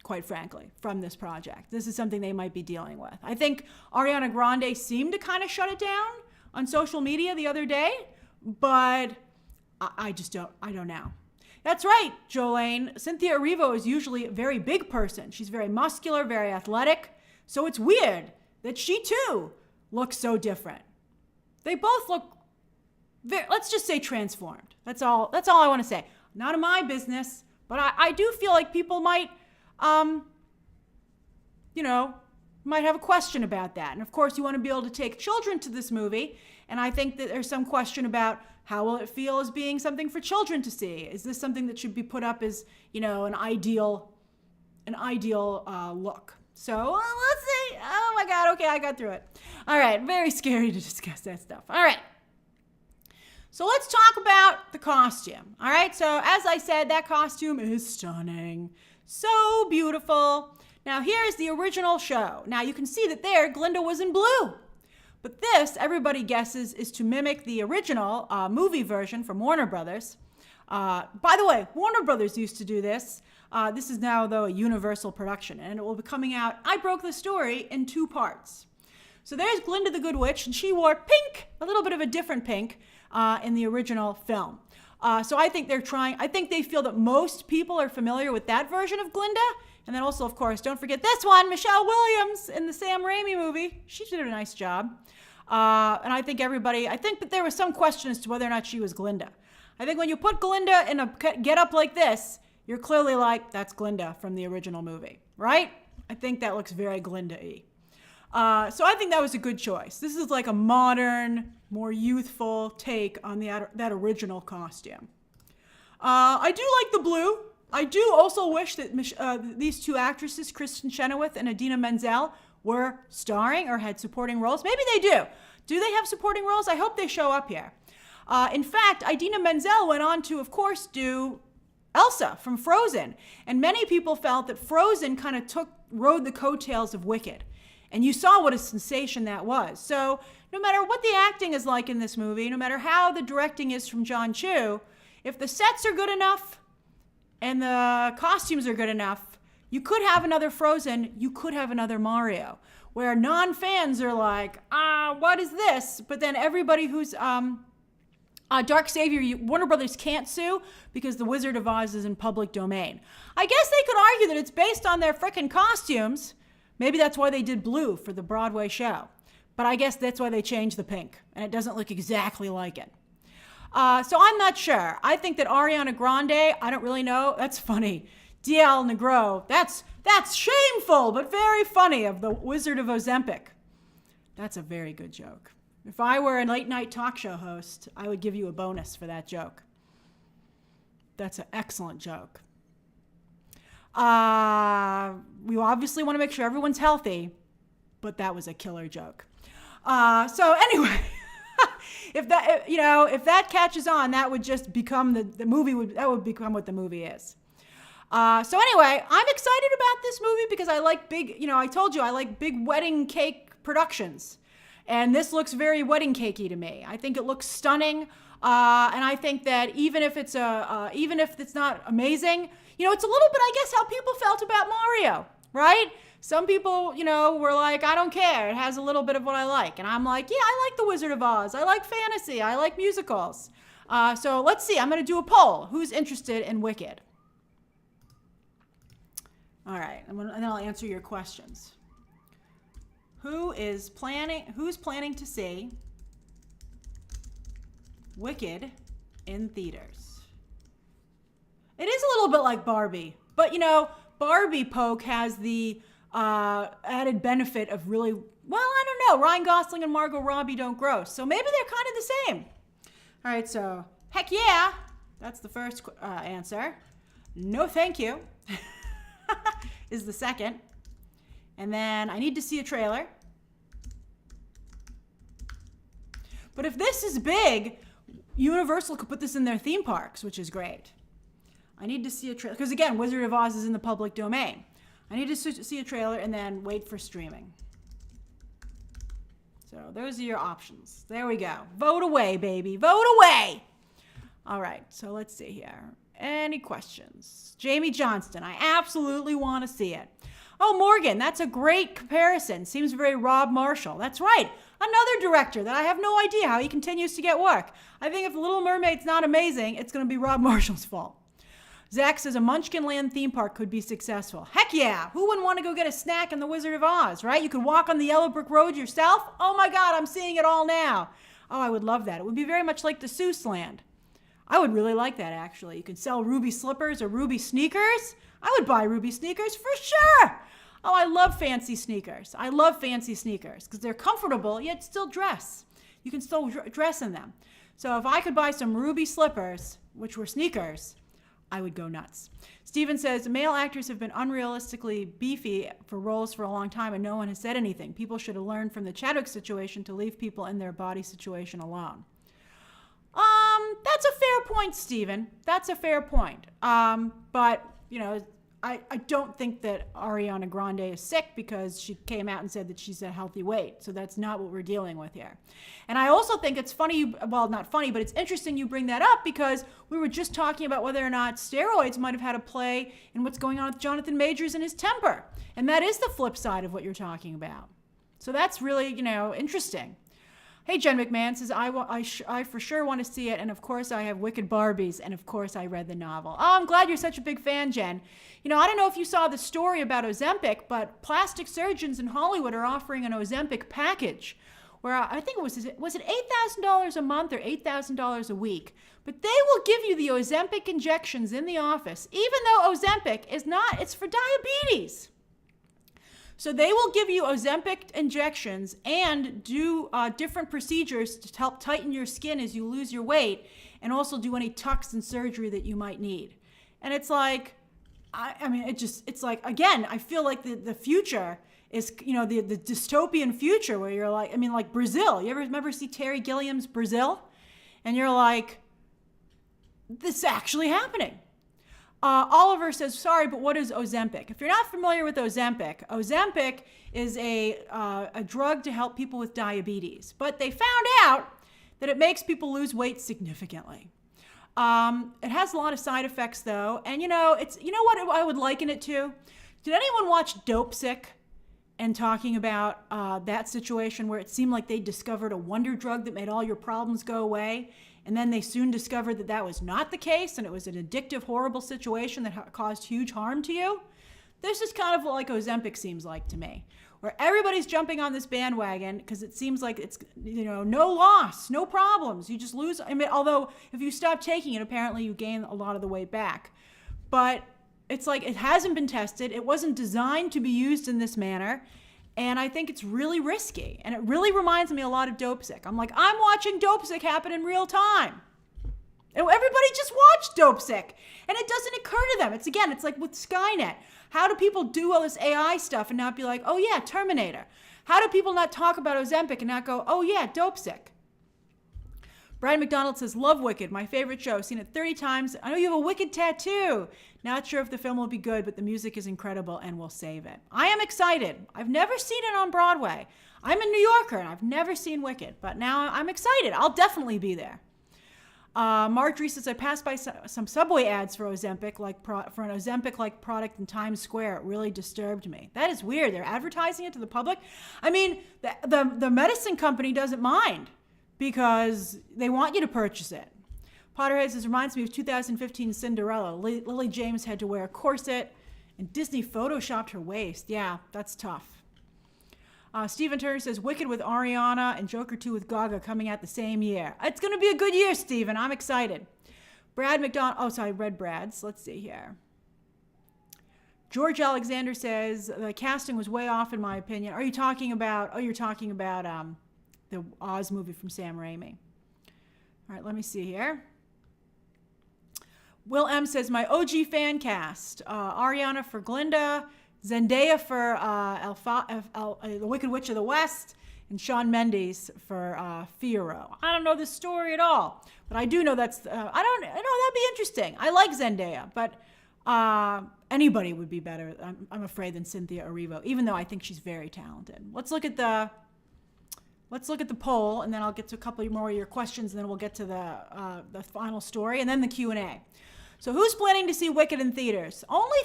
quite frankly, from this project. This is something they might be dealing with. I think Ariana Grande seemed to kind of shut it down on social media the other day, but I don't know. That's right, Jolene. Cynthia Erivo is usually a very big person. She's very muscular, very athletic. So it's weird that she too looks so different. They both look let's just say transformed. That's all I want to say. Not in my business, but I do feel like people might have a question about that. And of course, you want to be able to take children to this movie. And I think that there's some question about how will it feel as being something for children to see? Is this something that should be put up as, an ideal look? So let's see. Oh my God. Okay, I got through it. All right. Very scary to discuss that stuff. All right. So let's talk about the costume. All right. So as I said, that costume is stunning. So beautiful. Now here's the original show. Now you can see that there, Glinda was in blue. But this, everybody guesses, is to mimic the original movie version from Warner Brothers. By the way, Warner Brothers used to do this. This is now, though, a Universal production, and it will be coming out. I broke the story in 2 parts. So there's Glinda the Good Witch, and she wore pink, a little bit of a different pink, in the original film. So I think they feel that most people are familiar with that version of Glinda. And then also, of course, don't forget this one, Michelle Williams in the Sam Raimi movie. She did a nice job. And I think that there was some question as to whether or not she was Glinda. I think when you put Glinda in a get-up like this, you're clearly like, that's Glinda from the original movie, right? I think that looks very Glinda-y. So I think that was a good choice. This is like a modern, more youthful take on that original costume. I do like the blue. I do also wish that these 2 actresses, Kristen Chenoweth and Idina Menzel, were starring or had supporting roles. Maybe they do. Do they have supporting roles? I hope they show up here. In fact, Idina Menzel went on to, of course, do Elsa from Frozen. And many people felt that Frozen kind of rode the coattails of Wicked. And you saw what a sensation that was. So no matter what the acting is like in this movie, no matter how the directing is from John Chu, if the sets are good enough and the costumes are good enough, you could have another Frozen, you could have another Mario, where non-fans are like, what is this? But then everybody who's Dark Savior, Warner Brothers can't sue because The Wizard of Oz is in public domain. I guess they could argue that it's based on their frickin' costumes. Maybe that's why they did blue for the Broadway show. But I guess that's why they changed the pink, and it doesn't look exactly like it. So I'm not sure. I think that Ariana Grande, I don't really know. That's funny. DL Negro, that's shameful, but very funny, of the Wizard of Ozempic. That's a very good joke. If I were a late night talk show host, I would give you a bonus for that joke. That's an excellent joke. We obviously want to make sure everyone's healthy, but that was a killer joke. So anyway, if that catches on, that would just become the movie that would become what the movie is. So anyway, I'm excited about this movie because I like I told you I like big wedding cake productions. And this looks very wedding cakey to me. I think it looks stunning. And I think that even if it's not amazing, it's a little bit, I guess, how people felt about Mario, right? Some people, were like, I don't care. It has a little bit of what I like. And I'm like, yeah, I like The Wizard of Oz. I like fantasy. I like musicals. So let's see. I'm going to do a poll. Who's interested in Wicked? All right. And then I'll answer your questions. Who's planning to see Wicked in theaters? It is a little bit like Barbie, but Barbie Poke has the added benefit of really, I don't know, Ryan Gosling and Margot Robbie don't gross, so maybe they're kind of the same. All right, so heck yeah, that's the first answer. No thank you is the second. And then I need to see a trailer. But if this is big, Universal could put this in their theme parks, which is great. I need to see a trailer. Because again, Wizard of Oz is in the public domain. I need to see a trailer and then wait for streaming. So those are your options. There we go. Vote away, baby. Vote away. All right, so let's see here. Any questions? Jamie Johnston, I absolutely want to see it. Oh, Morgan, that's a great comparison. Seems very Rob Marshall. That's right. Another director that I have no idea how he continues to get work. I think if Little Mermaid's not amazing, it's going to be Rob Marshall's fault. Zach says a Munchkin Land theme park could be successful. Heck yeah. Who wouldn't want to go get a snack in the Wizard of Oz, right? You could walk on the Yellow Brick Road yourself. Oh my God, I'm seeing it all now. Oh, I would love that. It would be very much like the Seuss Land. I would really like that, actually. You could sell ruby slippers or ruby sneakers. I would buy ruby sneakers for sure. Oh, I love fancy sneakers. I love fancy sneakers because they're comfortable, yet still dress. You can still dress in them. So if I could buy some ruby slippers, which were sneakers, I would go nuts. Steven says, male actors have been unrealistically beefy for roles for a long time and no one has said anything. People should have learned from the Chadwick situation to leave people in their body situation alone. That's a fair point, Steven. That's a fair point. But, I don't think that Ariana Grande is sick because she came out and said that she's at a healthy weight. So that's not what we're dealing with here. And I also think it's funny, well, not funny, but it's interesting you bring that up because we were just talking about whether or not steroids might have had a play in what's going on with Jonathan Majors and his temper. And that is the flip side of what you're talking about. So that's really, interesting. Hey, Jen McMahon says, I for sure want to see it. And of course, I have Wicked Barbies. And of course, I read the novel. Oh, I'm glad you're such a big fan, Jen. I don't know if you saw the story about Ozempic, but plastic surgeons in Hollywood are offering an Ozempic package where I think was it $8,000 a month or $8,000 a week? But they will give you the Ozempic injections in the office, even though Ozempic is not, it's for diabetes. So they will give you Ozempic injections and do different procedures to help tighten your skin as you lose your weight and also do any tucks and surgery that you might need. And it's like, it's like, again, I feel like the future is, the dystopian future where you're like, like Brazil. You ever remember see Terry Gilliam's Brazil? And you're like, this is actually happening. Oliver says, sorry, but what is Ozempic? If you're not familiar with Ozempic, Ozempic is a drug to help people with diabetes. But they found out that it makes people lose weight significantly. It has a lot of side effects, though. And, it's what I would liken it to? Did anyone watch Dope Sick and talking about that situation where it seemed like they discovered a wonder drug that made all your problems go away? And then they soon discovered that that was not the case, and it was an addictive, horrible situation that caused huge harm to you. This is kind of like Ozempic seems like to me, where everybody's jumping on this bandwagon because it seems like it's, no loss, no problems. You just lose. Although if you stop taking it, apparently you gain a lot of the weight back. But it's like it hasn't been tested. It wasn't designed to be used in this manner. And I think it's really risky. And it really reminds me a lot of Dope Sick. I'm like, I'm watching Dope Sick happen in real time. And everybody just watched Dope Sick. And it doesn't occur to them. It's like with Skynet. How do people do all this AI stuff and not be like, oh yeah, Terminator? How do people not talk about Ozempic and not go, oh yeah, Dope Sick? Brian McDonald says, love Wicked, my favorite show. Seen it 30 times. I know you have a Wicked tattoo. Not sure if the film will be good, but the music is incredible and we'll save it. I am excited. I've never seen it on Broadway. I'm a New Yorker and I've never seen Wicked, but now I'm excited. I'll definitely be there. Marjorie says, I passed by some Subway ads for Ozempic, for an Ozempic-like product in Times Square. It really disturbed me. That is weird. They're advertising it to the public. The medicine company doesn't mind because they want you to purchase it. Potterhead says, reminds me of 2015 Cinderella. Lily James had to wear a corset and Disney photoshopped her waist. Yeah, that's tough. Stephen Turner says, Wicked with Ariana and Joker 2 with Gaga coming out the same year. It's going to be a good year, Stephen. I'm excited. Brad McDonald. Oh, sorry, I read Brad's. Let's see here. George Alexander says, the casting was way off in my opinion. You're talking about the Oz movie from Sam Raimi. All right, let me see here. Will M says, my OG fan cast. Ariana for Glinda, Zendaya for The Wicked Witch of the West, and Shawn Mendes for Fiyero. I don't know this story at all, but I do know that'd be interesting. I like Zendaya, but anybody would be better, I'm afraid, than Cynthia Erivo, even though I think she's very talented. Let's look at the poll, and then I'll get to a couple more of your questions, and then we'll get to the final story, and then the Q&A. So who's planning to see Wicked in theaters? Only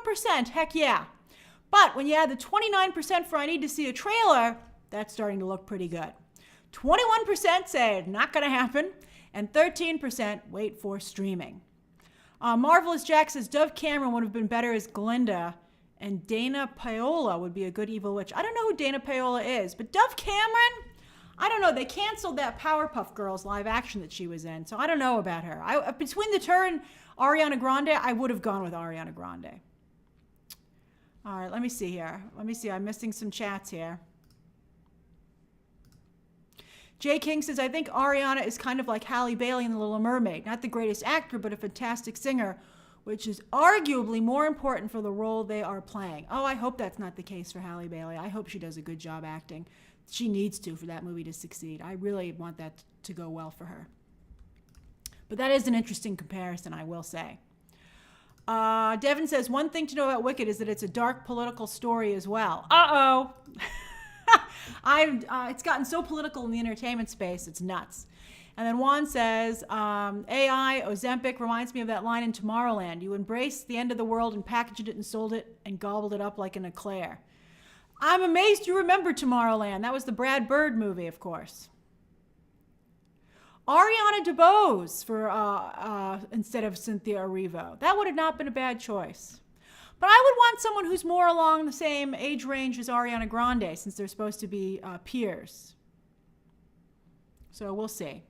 34%, heck yeah. But when you add the 29% for I need to see a trailer, that's starting to look pretty good. 21% say not going to happen, and 13% wait for streaming. Marvelous Jack says Dove Cameron would have been better as Glinda, and Dana Paola would be a good evil witch. I don't know who Dana Paola is, but Dove Cameron, I don't know. They canceled that Powerpuff Girls live action that she was in, so I don't know about her. Between her and Ariana Grande, I would have gone with Ariana Grande. All right, let me see here. I'm missing some chats here. Jay King says, I think Ariana is kind of like Halle Bailey in The Little Mermaid. Not the greatest actor, but a fantastic singer, which is arguably more important for the role they are playing. Oh, I hope that's not the case for Halle Bailey. I hope she does a good job acting. She needs to for that movie to succeed. I really want that to go well for her. But that is an interesting comparison, I will say. Devin says, one thing to know about Wicked is that it's a dark political story as well. Uh-oh. It's gotten so political in the entertainment space, it's nuts. And then Juan says, AI, Ozempic reminds me of that line in Tomorrowland. You embraced the end of the world and packaged it and sold it and gobbled it up like an eclair. I'm amazed you remember Tomorrowland. That was the Brad Bird movie, of course. Ariana DeBose for instead of Cynthia Erivo. That would have not been a bad choice. But I would want someone who's more along the same age range as Ariana Grande, since they're supposed to be peers. So we'll see.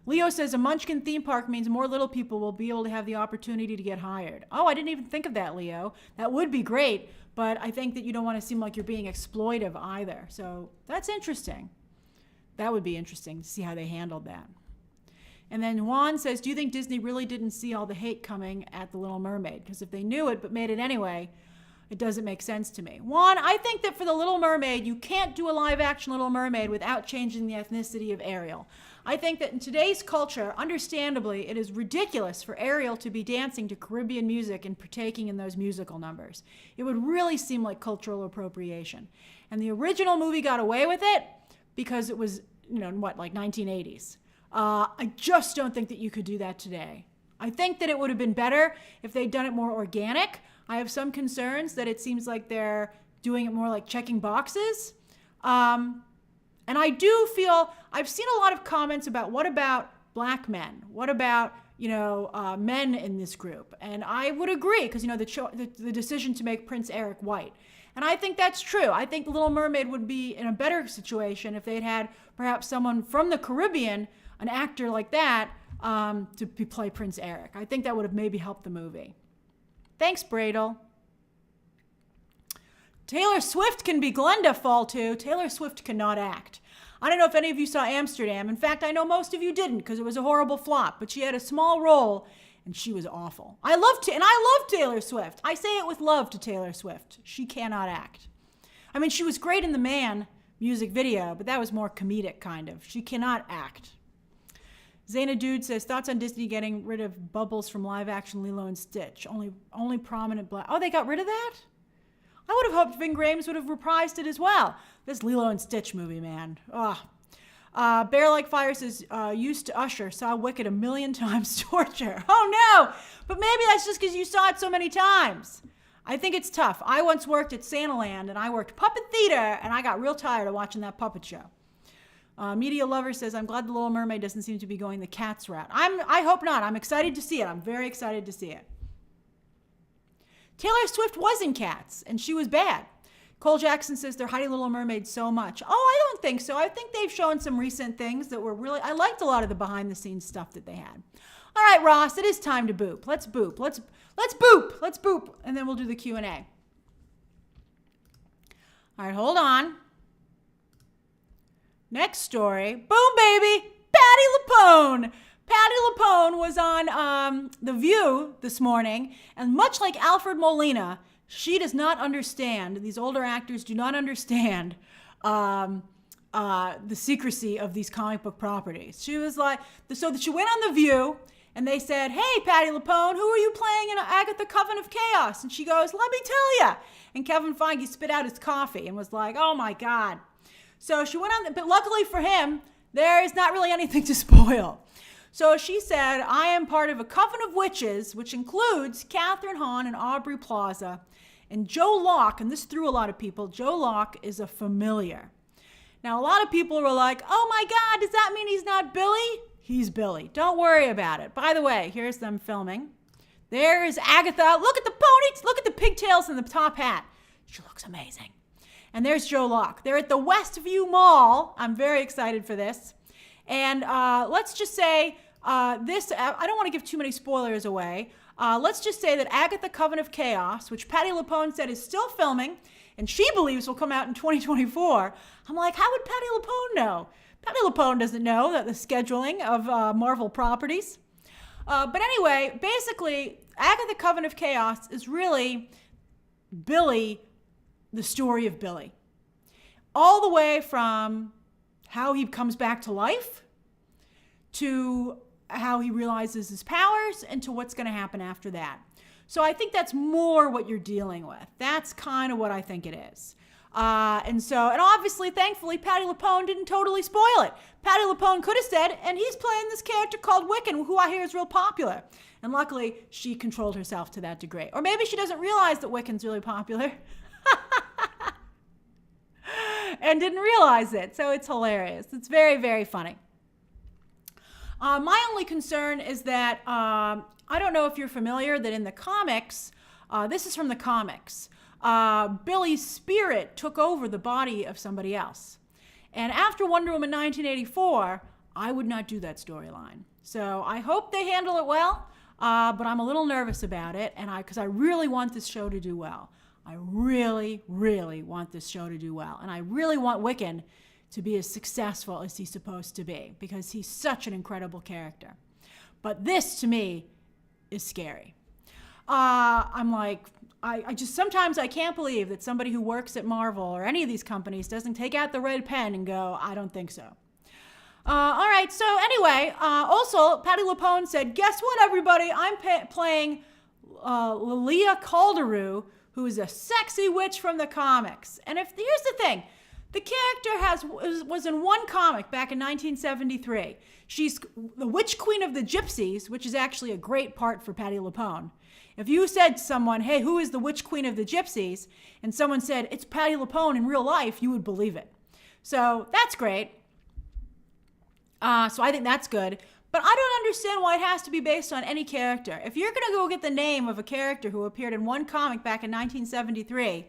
Leo says a Munchkin theme park means more little people will be able to have the opportunity to get hired. Oh, I didn't even think of that, Leo. That would be great, but I think that you don't want to seem like you're being exploitive either. So that's interesting. That would be interesting to see how they handled that. And then Juan says, do you think Disney really didn't see all the hate coming at The Little Mermaid? Because if they knew it but made it anyway, it doesn't make sense to me. Juan, I think that for The Little Mermaid, you can't do a live-action Little Mermaid without changing the ethnicity of Ariel. I think that in today's culture, understandably, it is ridiculous for Ariel to be dancing to Caribbean music and partaking in those musical numbers. It would really seem like cultural appropriation. And the original movie got away with it because it was, like 1980s. I just don't think that you could do that today. I think that it would have been better if they'd done it more organic. I have some concerns that it seems like they're doing it more like checking boxes. And I do feel, I've seen a lot of comments about what about black men? What about, men in this group? And I would agree, because, the decision to make Prince Eric white. And I think that's true. I think The Little Mermaid would be in a better situation if they'd had perhaps someone from the Caribbean, an actor like that, to play Prince Eric. I think that would have maybe helped the movie. Thanks, Bradle. Taylor Swift can be Glinda fall to. Taylor Swift cannot act. I don't know if any of you saw Amsterdam. In fact, I know most of you didn't because it was a horrible flop, but she had a small role and she was awful. I love Taylor Swift. I say it with love to Taylor Swift. She cannot act. I mean, she was great in the Man music video, but that was more comedic kind of. She cannot act. Zaina Dude says, thoughts on Disney getting rid of Bubbles from live action Lilo and Stitch? Only prominent black. Oh, they got rid of that? I would have hoped Ving Rhames would have reprised it as well. This Lilo and Stitch movie, man. Bear Like Fire says, used to Usher, saw Wicked 1 million times torture. Oh no! But maybe that's just because you saw it so many times. I think it's tough. I once worked at Santaland and I worked puppet theater and I got real tired of watching that puppet show. Media Lover says, I'm glad The Little Mermaid doesn't seem to be going the Cats route. I hope not. I'm excited to see it. I'm very excited to see it. Taylor Swift was in Cats, and she was bad. Cole Jackson says they're hiding Little Mermaid so much. Oh, I don't think so. I think they've shown some recent things that were really, I liked a lot of the behind-the-scenes stuff that they had. All right, Ross, it is time to boop. Let's boop. Let's boop. Let's boop, and then we'll do the Q&A. All right, hold on. Next story. Boom, baby. Patti LuPone. Patti LuPone was on The View this morning, and much like Alfred Molina, she does not understand, these older actors do not understand the secrecy of these comic book properties. She was like, so she went on The View, and they said, hey, Patti LuPone, who are you playing in Agatha Coven of Chaos? And she goes, let me tell ya. And Kevin Feige spit out his coffee and was like, oh my God. So she went on, but luckily for him, there is not really anything to spoil. So she said, I am part of a coven of witches, which includes Catherine Hahn and Aubrey Plaza. And Joe Locke, and this threw a lot of people, Joe Locke is a familiar. Now, a lot of people were like, oh my God, does that mean he's not Billy? He's Billy. Don't worry about it. By the way, here's them filming. There's Agatha. Look at the ponies. Look at the pigtails and the top hat. She looks amazing. And there's Joe Locke. They're at the Westview Mall. I'm very excited for this. And let's just say I don't want to give too many spoilers away. Let's just say that Agatha Coven of Chaos, which Patti LuPone said is still filming, and she believes will come out in 2024. I'm like, how would Patti LuPone know? Patti LuPone doesn't know that the scheduling of Marvel properties. But anyway, basically, Agatha Coven of Chaos is really Billy, the story of Billy. All the way from how he comes back to life, to how he realizes his powers, and to what's going to happen after that. So I think that's more what you're dealing with. That's kind of what I think it is. And obviously, thankfully, Patti LuPone didn't totally spoil it. Patti LuPone could have said, and he's playing this character called Wiccan, who I hear is real popular. And luckily, she controlled herself to that degree. Or maybe she doesn't realize that Wiccan's really popular. And didn't realize it. So it's hilarious. It's very, very funny. My only concern is that, I don't know if you're familiar that in the comics, this is from the comics, Billy's spirit took over the body of somebody else. And after Wonder Woman 1984, I would not do that storyline. So I hope they handle it well, but I'm a little nervous about it, and because I really want this show to do well. I really, really want this show to do well. And I really want Wiccan to be as successful as he's supposed to be, because he's such an incredible character. But this, to me, is scary. I'm like, I just, sometimes I can't believe that somebody who works at Marvel or any of these companies doesn't take out the red pen and go, I don't think so. All right, so anyway, also, Patti LuPone said, guess what, everybody? I'm playing Lilia Calderu, who is a sexy witch from the comics. And here's the thing. The character was in one comic back in 1973. She's the Witch Queen of the Gypsies, which is actually a great part for Patti LuPone. If you said to someone, hey, who is the Witch Queen of the Gypsies? And someone said, it's Patti LuPone in real life, you would believe it. So that's great. So I think that's good. But I don't understand why it has to be based on any character. If you're going to go get the name of a character who appeared in one comic back in 1973,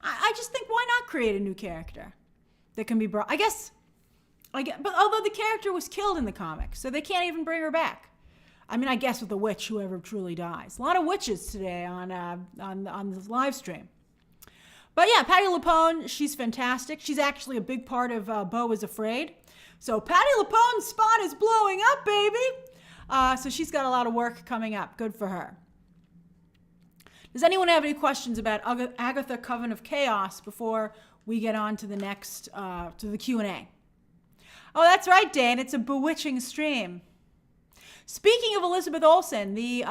I just think, why not create a new character that can be brought? I guess, but although the character was killed in the comic, so they can't even bring her back. I mean, I guess with a witch, whoever truly dies. A lot of witches today on this live stream. But yeah, Patti LuPone, she's fantastic. She's actually a big part of Beau is Afraid. So Patti LuPone's spot is blowing up, baby. So she's got a lot of work coming up. Good for her. Does anyone have any questions about Agatha Coven of Chaos before we get on to the next, to the Q&A? Oh, that's right, Dan. It's a bewitching stream. Speaking of Elizabeth Olsen, the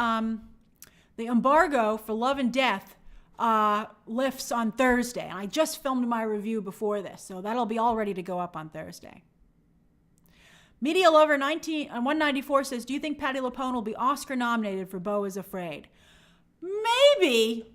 embargo for Love and Death lifts on Thursday. And I just filmed my review before this, so that'll be all ready to go up on Thursday. Media Lover 194 says, do you think Patti LuPone will be Oscar nominated for Beau is Afraid? Maybe.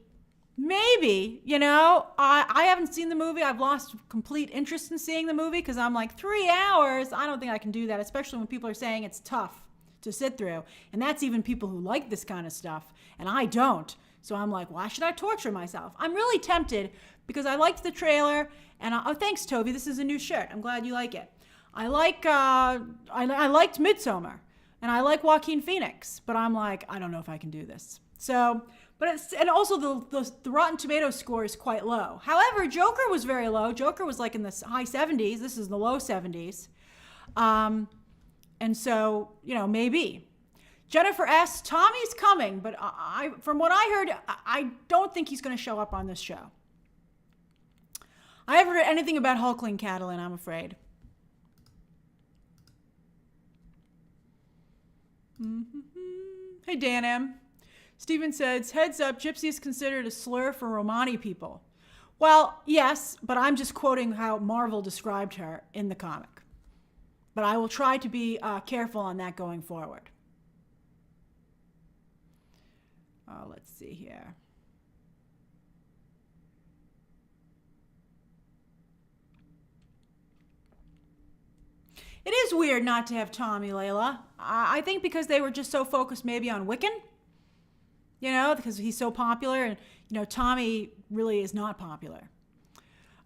You know, I haven't seen the movie. I've lost complete interest in seeing the movie because I'm like, 3 hours? I don't think I can do that, especially when people are saying it's tough to sit through. And that's even people who like this kind of stuff, and I don't. So I'm like, why should I torture myself? I'm really tempted because I liked the trailer, and oh, thanks, Toby. This is a new shirt. I'm glad you like it. I liked Midsommar, and I like Joaquin Phoenix, but I'm like, I don't know if I can do this. So, and also the Rotten Tomatoes score is quite low. However, Joker was very low. Joker was like in the high 70s. This is the low 70s. And so, you know, maybe. Jennifer S., Tommy's coming, but from what I heard, I don't think he's going to show up on this show. I haven't heard anything about Hulkling Catalan, I'm afraid. Hey, Dan M. Steven says, heads up, gypsy is considered a slur for Romani people. Well, yes, but I'm just quoting how Marvel described her in the comic. But I will try to be careful on that going forward. Let's see here. It is weird not to have Tommy, Layla. I think because they were just so focused maybe on Wiccan, you know, because he's so popular, and, you know, Tommy really is not popular.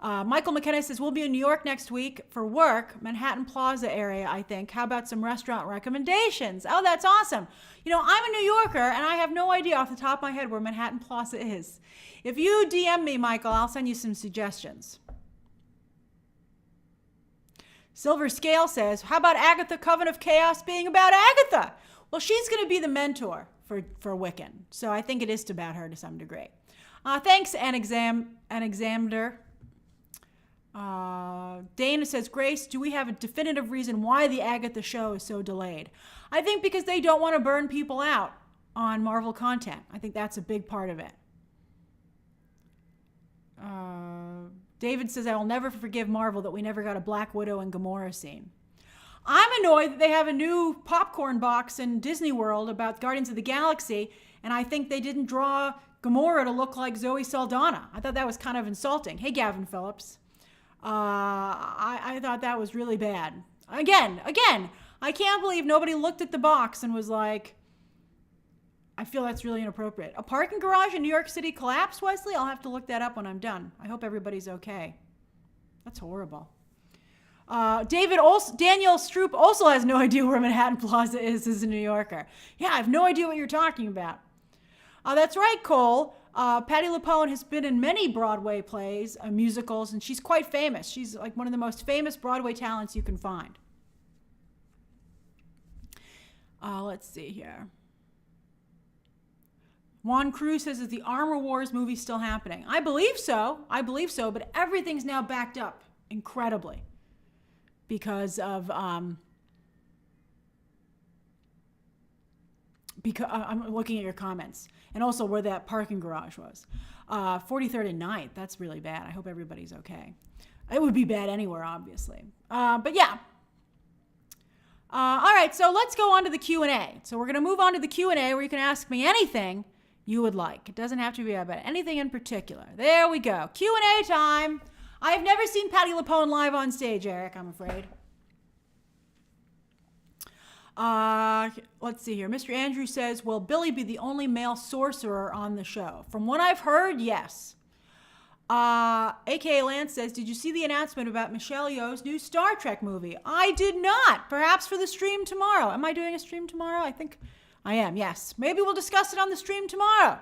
Michael McKenna says, we'll be in New York next week for work, Manhattan Plaza area, I think. How about some restaurant recommendations? Oh, that's awesome. You know, I'm a New Yorker, and I have no idea off the top of my head where Manhattan Plaza is. If you DM me, Michael, I'll send you some suggestions. Silver Scale says, how about Agatha Coven of Chaos being about Agatha? Well, she's going to be the mentor for Wiccan, so I think it is about her to some degree. Thanks, Anexander. Dana says, Grace, do we have a definitive reason why the Agatha show is so delayed? I think because they don't want to burn people out. on Marvel content. I think that's a big part of it. David says, I will never forgive Marvel that we never got a Black Widow and Gamora scene. I'm annoyed that they have a new popcorn box in Disney World about Guardians of the Galaxy, and I think they didn't draw Gamora to look like Zoe Saldana. I thought that was kind of insulting. Hey, Gavin Phillips. I thought that was really bad. Again, I can't believe nobody looked at the box and was like, I feel that's really inappropriate. A parking garage in New York City collapsed, Wesley? I'll have to look that up when I'm done. I hope everybody's okay. That's horrible. Daniel Stroop also has no idea where Manhattan Plaza is as a New Yorker. Yeah, I have no idea what you're talking about. That's right, Cole. Patti LuPone has been in many Broadway plays, musicals, and she's quite famous. She's like one of the most famous Broadway talents you can find. Let's see here. Juan Cruz says, is the Armor Wars movie still happening? I believe so, but everything's now backed up incredibly because of, I'm looking at your comments, and also where that parking garage was. 43rd and 9th, that's really bad. I hope everybody's okay. It would be bad anywhere, obviously. But yeah. All right, so let's go on to the Q&A. So we're going to move on to the Q&A where you can ask me anything you would like. It doesn't have to be about anything in particular. There we go. Q&A time. I've never seen Patti LuPone live on stage, Eric, I'm afraid. Let's see here. Mr. Andrew says, will Billy be the only male sorcerer on the show? From what I've heard, yes. A.K.A. Lance says, did you see the announcement about Michelle Yeoh's new Star Trek movie? I did not. Perhaps for the stream tomorrow. Am I doing a stream tomorrow? I think I am, yes. Maybe we'll discuss it on the stream tomorrow.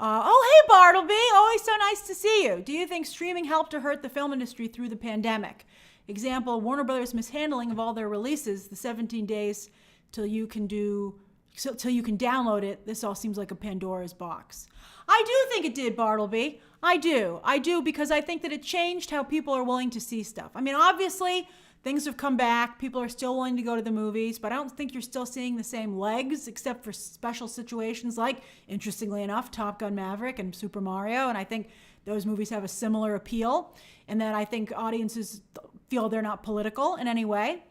Oh, hey, Bartleby. Always so nice to see you. Do you think streaming helped or hurt the film industry through the pandemic? Example, Warner Brothers' mishandling of all their releases, the 17 days till you can download it. This all seems like a Pandora's box. I do think it did, Bartleby. I do, because I think that it changed how people are willing to see stuff. I mean, obviously, things have come back. People are still willing to go to the movies, but I don't think you're still seeing the same legs, except for special situations like, interestingly enough, Top Gun Maverick and Super Mario. And I think those movies have a similar appeal, and that I think audiences feel they're not political in any way,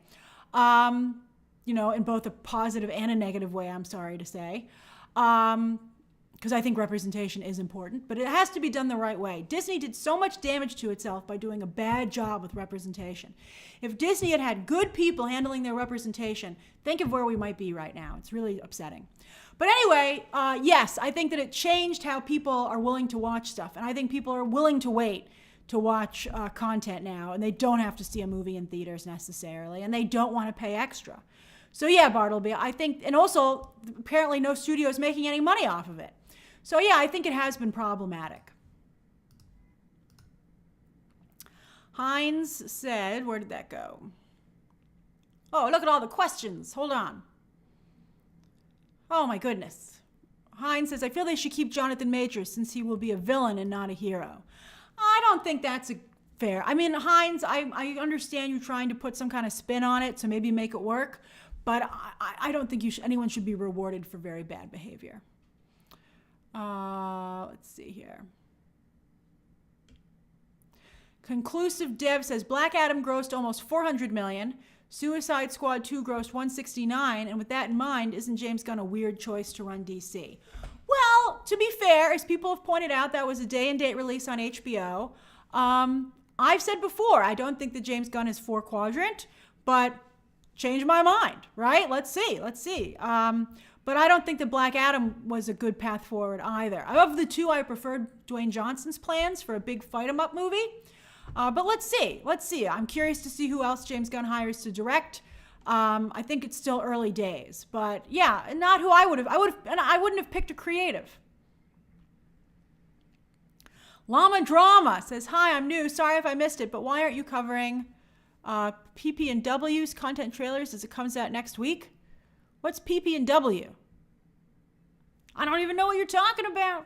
in both a positive and a negative way, I'm sorry to say. Because I think representation is important, but it has to be done the right way. Disney did so much damage to itself by doing a bad job with representation. If Disney had had good people handling their representation, think of where we might be right now. It's really upsetting. But anyway, yes, I think that it changed how people are willing to watch stuff. And I think people are willing to wait to watch content now, and they don't have to see a movie in theaters necessarily, and they don't want to pay extra. So yeah, Bartleby, I think, and also apparently no studio is making any money off of it. So yeah, I think it has been problematic. Heinz said, where did that go? Oh, look at all the questions. Hold on. Oh my goodness. Heinz says, I feel they should keep Jonathan Majors since he will be a villain and not a hero. I don't think that's fair. I mean, Heinz, I understand you trying to put some kind of spin on it to maybe make it work, but I don't think anyone should be rewarded for very bad behavior. Let's see here. Conclusive Dev says Black Adam grossed almost $400 million. Suicide Squad 2 grossed $169, and with that in mind, isn't James Gunn a weird choice to run DC? Well, to be fair, as people have pointed out, that was a day-and-date release on HBO. I've said before, I don't think that James Gunn is four-quadrant, but change my mind, right? Let's see. But I don't think that Black Adam was a good path forward either. Of the two, I preferred Dwayne Johnson's plans for a big fight-em-up movie. But let's see. I'm curious to see who else James Gunn hires to direct. I think it's still early days. But yeah, not who I would have. I wouldn't have picked a creative. Llama Drama says, hi, I'm new. Sorry if I missed it, but why aren't you covering PP&W's content trailers as it comes out next week? What's PP&W? I don't even know what you're talking about.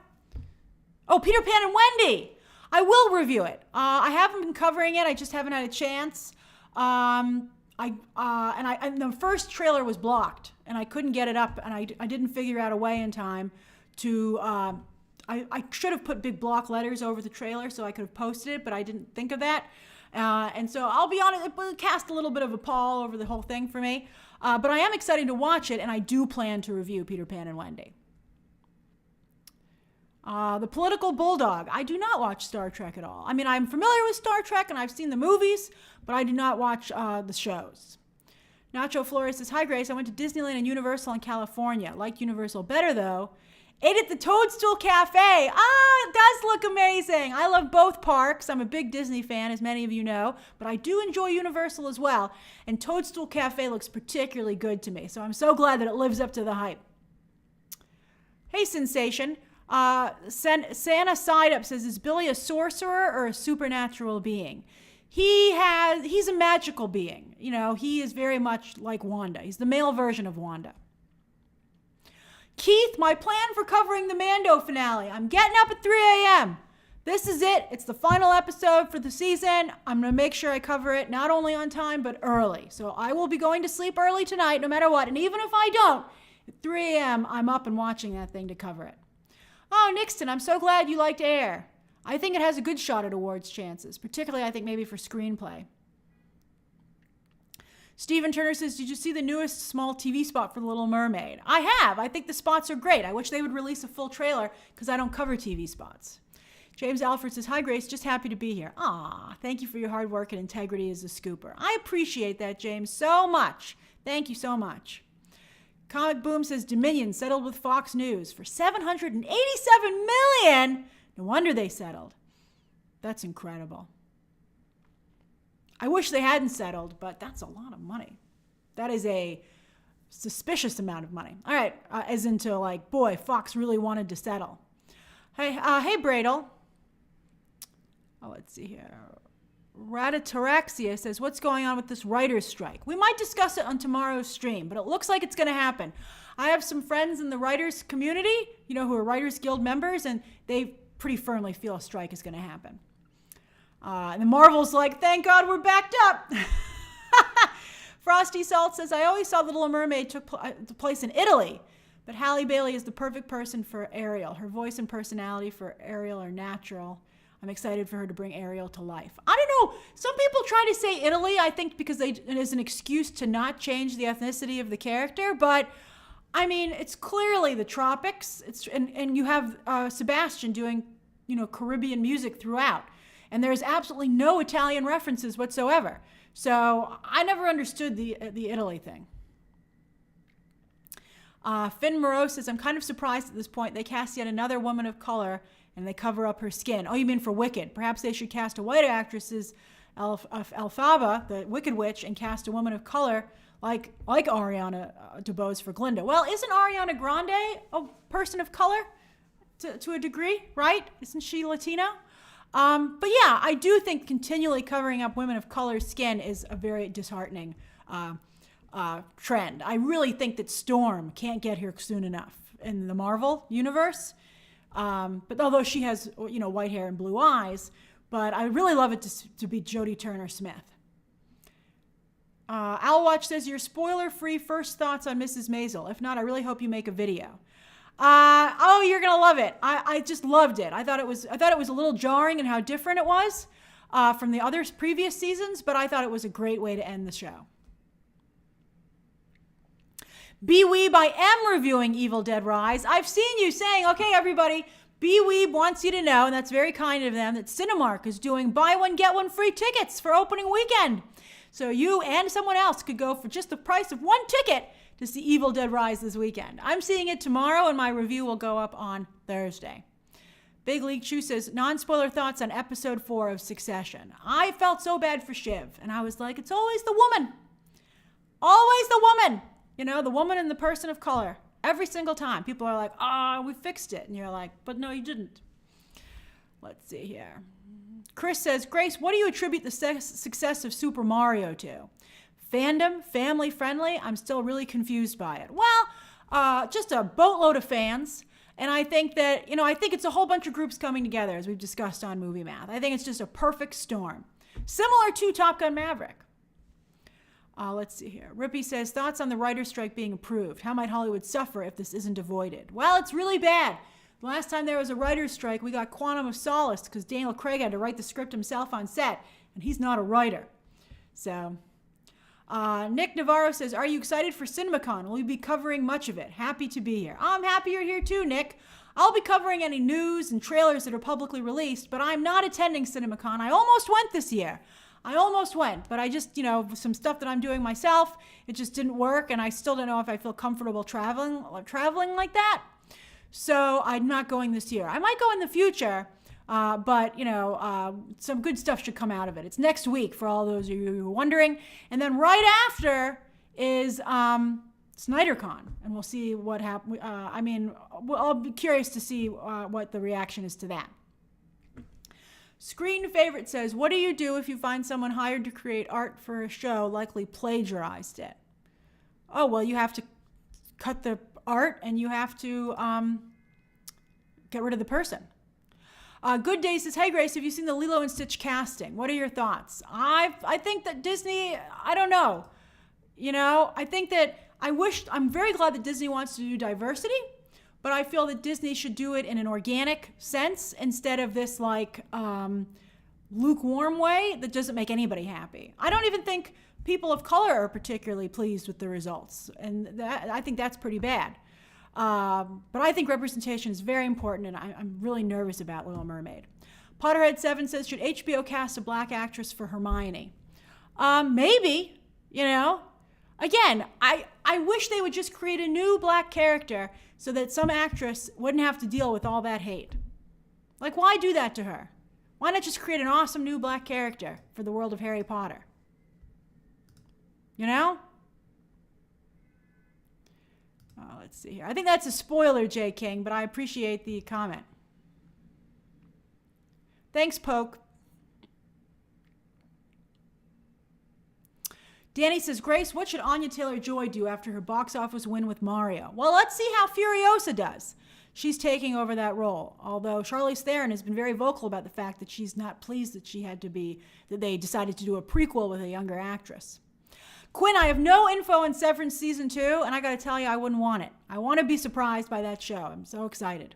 Oh, Peter Pan and Wendy. I will review it. I haven't been covering it. I just haven't had a chance. And the first trailer was blocked. and I couldn't get it up, and I didn't figure out a way in time to, I should have put big block letters over the trailer so I could have posted it, but I didn't think of that. And so I'll be honest, it cast a little bit of a pall over the whole thing for me. But I am excited to watch it, and I do plan to review Peter Pan and Wendy. The Political Bulldog. I do not watch Star Trek at all. I mean, I'm familiar with Star Trek, and I've seen the movies, but I do not watch the shows. Nacho Flores says, hi, Grace. I went to Disneyland and Universal in California. Liked Universal better, though. Ate at the Toadstool Cafe. It does look amazing. I love both parks. I'm a big Disney fan, as many of you know, but I do enjoy Universal as well, and Toadstool Cafe looks particularly good to me, so I'm so glad that it lives up to the hype. Hey, Sensation. Santa Side Up says, is Billy a sorcerer or a supernatural being? He's a magical being. You know, he is very much like Wanda. He's the male version of Wanda. Keith, my plan for covering the Mando finale. I'm getting up at 3 a.m. This is it. It's the final episode for the season. I'm going to make sure I cover it not only on time, but early. So I will be going to sleep early tonight, no matter what. And even if I don't, at 3 a.m., I'm up and watching that thing to cover it. Oh, Nixon, I'm so glad you liked Air. I think it has a good shot at awards chances, particularly I think maybe for screenplay. Stephen Turner says, did you see the newest small TV spot for The Little Mermaid? I have. I think the spots are great. I wish they would release a full trailer because I don't cover TV spots. James Alford says, hi, Grace. Just happy to be here. Thank you for your hard work and integrity as a scooper. I appreciate that, James, so much. Thank you so much. Comic Boom says, Dominion settled with Fox News for $787 million. No wonder they settled. That's incredible. I wish they hadn't settled, but that's a lot of money. That is a suspicious amount of money. All right, as into like, boy, Fox really wanted to settle. Hey, Bradle. Let's see here. Ratataraxia says, what's going on with this writer's strike? We might discuss it on tomorrow's stream, but it looks like it's going to happen. I have some friends in the writers community, you know, who are Writers Guild members, and they pretty firmly feel a strike is going to happen. And the Marvel's like, thank God we're backed up. Frosty Salt says, I always saw The Little Mermaid took place in Italy, but Halle Bailey is the perfect person for Ariel. Her voice and personality for Ariel are natural. I'm excited for her to bring Ariel to life. I don't know. Some people try to say Italy, I think, because it is an excuse to not change the ethnicity of the character. But, I mean, it's clearly the tropics. And you have Sebastian doing, you know, Caribbean music throughout. And there's absolutely no Italian references whatsoever. So I never understood the Italy thing. Finn Moreau says, I'm kind of surprised at this point. They cast yet another woman of color and they cover up her skin. Oh, you mean for Wicked? Perhaps they should cast a white actress as Elphaba, the Wicked Witch, and cast a woman of color like Ariana DeBose for Glinda. Well, isn't Ariana Grande a person of color to a degree, right? Isn't she Latino? But yeah, I do think continually covering up women of color skin is a very disheartening trend. I really think that Storm can't get here soon enough in the Marvel universe. But although she has, you know, white hair and blue eyes, but I really love it to be Jodie Turner-Smith. Owlwatch says, your spoiler-free first thoughts on Mrs. Maisel. If not, I really hope you make a video. You're gonna love it. I just loved it. I thought it was a little jarring in how different it was from the other previous seasons, but I thought it was a great way to end the show. B-Weeb, I am reviewing Evil Dead Rise. I've seen you saying, okay, everybody, B-Weeb wants you to know, and that's very kind of them, that Cinemark is doing buy one, get one free tickets for opening weekend. So you and someone else could go for just the price of one ticket to see Evil Dead Rise this weekend. I'm seeing it tomorrow, and my review will go up on Thursday. Big League Chew says, non-spoiler thoughts on episode 4 of Succession. I felt so bad for Shiv, and I was like, it's always the woman. Always the woman. You know, the woman and the person of color. Every single time. People are like, we fixed it. And you're like, but no, you didn't. Let's see here. Chris says, Grace, what do you attribute the success of Super Mario to? Fandom? Family friendly? I'm still really confused by it. Well, just a boatload of fans. And I think that, you know, I think it's a whole bunch of groups coming together, as we've discussed on Movie Math. I think it's just a perfect storm. Similar to Top Gun Maverick. Let's see here. Rippy says, thoughts on the writer's strike being approved. How might Hollywood suffer if this isn't avoided? Well, it's really bad. The last time there was a writer's strike, we got Quantum of Solace because Daniel Craig had to write the script himself on set, and he's not a writer. So, Nick Navarro says, are you excited for CinemaCon? Will you be covering much of it? Happy to be here. I'm happy you're here too, Nick. I'll be covering any news and trailers that are publicly released, but I'm not attending CinemaCon. I almost went this year. But I just, some stuff that I'm doing myself, it just didn't work, and I still don't know if I feel comfortable traveling like that. So I'm not going this year. I might go in the future, but some good stuff should come out of it. It's next week for all those of you who are wondering. And then right after is SnyderCon, and we'll see what happens. I'll be curious to see what the reaction is to that. Screen Favorite says, what do you do if you find someone hired to create art for a show likely plagiarized it? Oh, well, you have to cut the art and you have to get rid of the person. Good Day says, hey, Grace, have you seen the Lilo and Stitch casting? What are your thoughts? I think that Disney, I don't know. I'm very glad that Disney wants to do diversity. But I feel that Disney should do it in an organic sense instead of this lukewarm way that doesn't make anybody happy. I don't even think people of color are particularly pleased with the results. And I think that's pretty bad. But I think representation is very important, and I'm really nervous about Little Mermaid. Potterhead7 says, should HBO cast a black actress for Hermione? Maybe, Again, I wish they would just create a new black character so that some actress wouldn't have to deal with all that hate. Like, why do that to her? Why not just create an awesome new black character for the world of Harry Potter? Let's see here. I think that's a spoiler, J. King, but I appreciate the comment. Thanks, Poke. Danny says, Grace, what should Anya Taylor-Joy do after her box office win with Mario? Well, let's see how Furiosa does. She's taking over that role, although Charlize Theron has been very vocal about the fact that she's not pleased that they decided to do a prequel with a younger actress. Quinn, I have no info on Severance Season 2, and I gotta tell you, I wouldn't want it. I want to be surprised by that show. I'm so excited.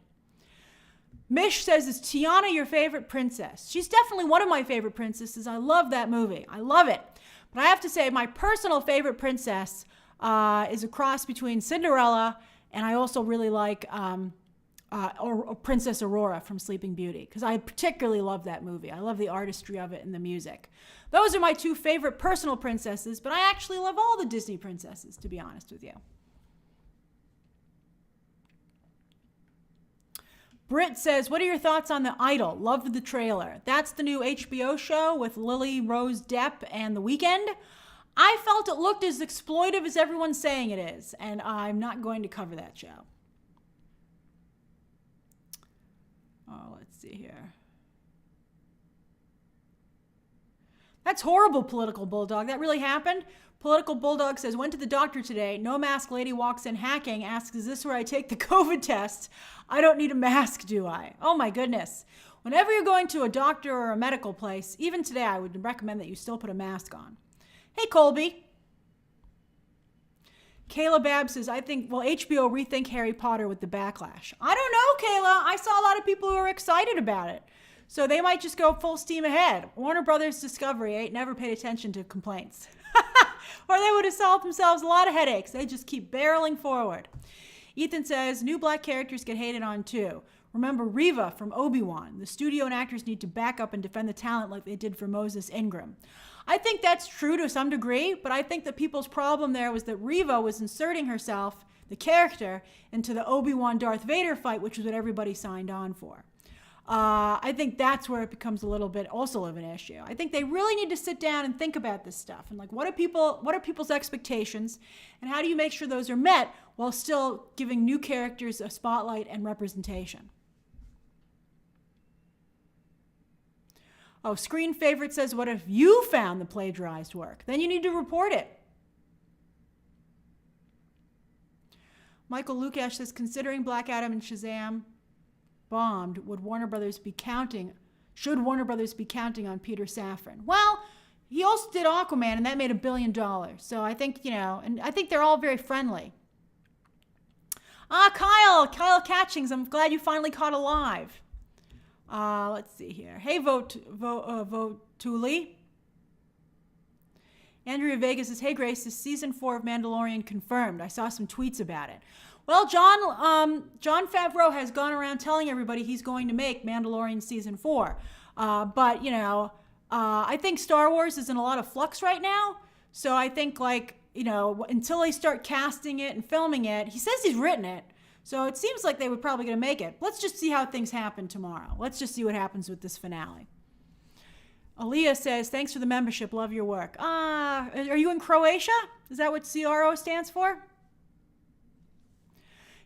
Mish says, is Tiana your favorite princess? She's definitely one of my favorite princesses. I love that movie. I love it. But I have to say, my personal favorite princess is a cross between Cinderella, and I also really like Princess Aurora from Sleeping Beauty, because I particularly love that movie. I love the artistry of it and the music. Those are my two favorite personal princesses, but I actually love all the Disney princesses, to be honest with you. Britt says, what are your thoughts on The Idol? Loved the trailer. That's the new HBO show with Lily Rose Depp and The Weeknd. I felt it looked as exploitive as everyone's saying it is, and I'm not going to cover that show. Let's see here. That's horrible, Political Bulldog. That really happened? Political Bulldog says, went to the doctor today. No mask lady walks in hacking, asks, is this where I take the COVID test? I don't need a mask, do I? Oh my goodness. Whenever you're going to a doctor or a medical place, even today, I would recommend that you still put a mask on. Hey, Colby. Kayla Babb says, I think, will HBO rethink Harry Potter with the backlash? I don't know, Kayla. I saw a lot of people who are excited about it. So they might just go full steam ahead. Warner Brothers Discovery never paid attention to complaints. Or they would have solved themselves a lot of headaches. They just keep barreling forward. Ethan says, new black characters get hated on too. Remember Reva from Obi-Wan. The studio and actors need to back up and defend the talent like they did for Moses Ingram. I think that's true to some degree, but I think that people's problem there was that Reva was inserting herself, the character, into the Obi-Wan Darth Vader fight, which is what everybody signed on for. I think that's where it becomes a little bit also of an issue. I think they really need to sit down and think about this stuff and like what are people's expectations and how do you make sure those are met while still giving new characters a spotlight and representation. Oh, Screen Favorite says, what if you found the plagiarized work? Then you need to report it. Michael Lukash says, considering Black Adam and Shazam bombed, should Warner Brothers be counting on Peter Safran? Well, He also did Aquaman, and that made $1 billion. So I think, and I think they're all very friendly. Kyle Catchings, I'm glad you finally caught alive. Let's see here. Hey, Votuli. Andrea Vega says, hey, Grace, is season 4 of Mandalorian confirmed? I saw some tweets about it. Well, John Favreau has gone around telling everybody he's going to make Mandalorian season 4. But, I think Star Wars is in a lot of flux right now. So I think, until they start casting it and filming it, he says he's written it. So it seems like they were probably going to make it. Let's just see how things happen tomorrow. Let's just see what happens with this finale. Aaliyah says, thanks for the membership. Love your work. Are you in Croatia? Is that what CRO stands for?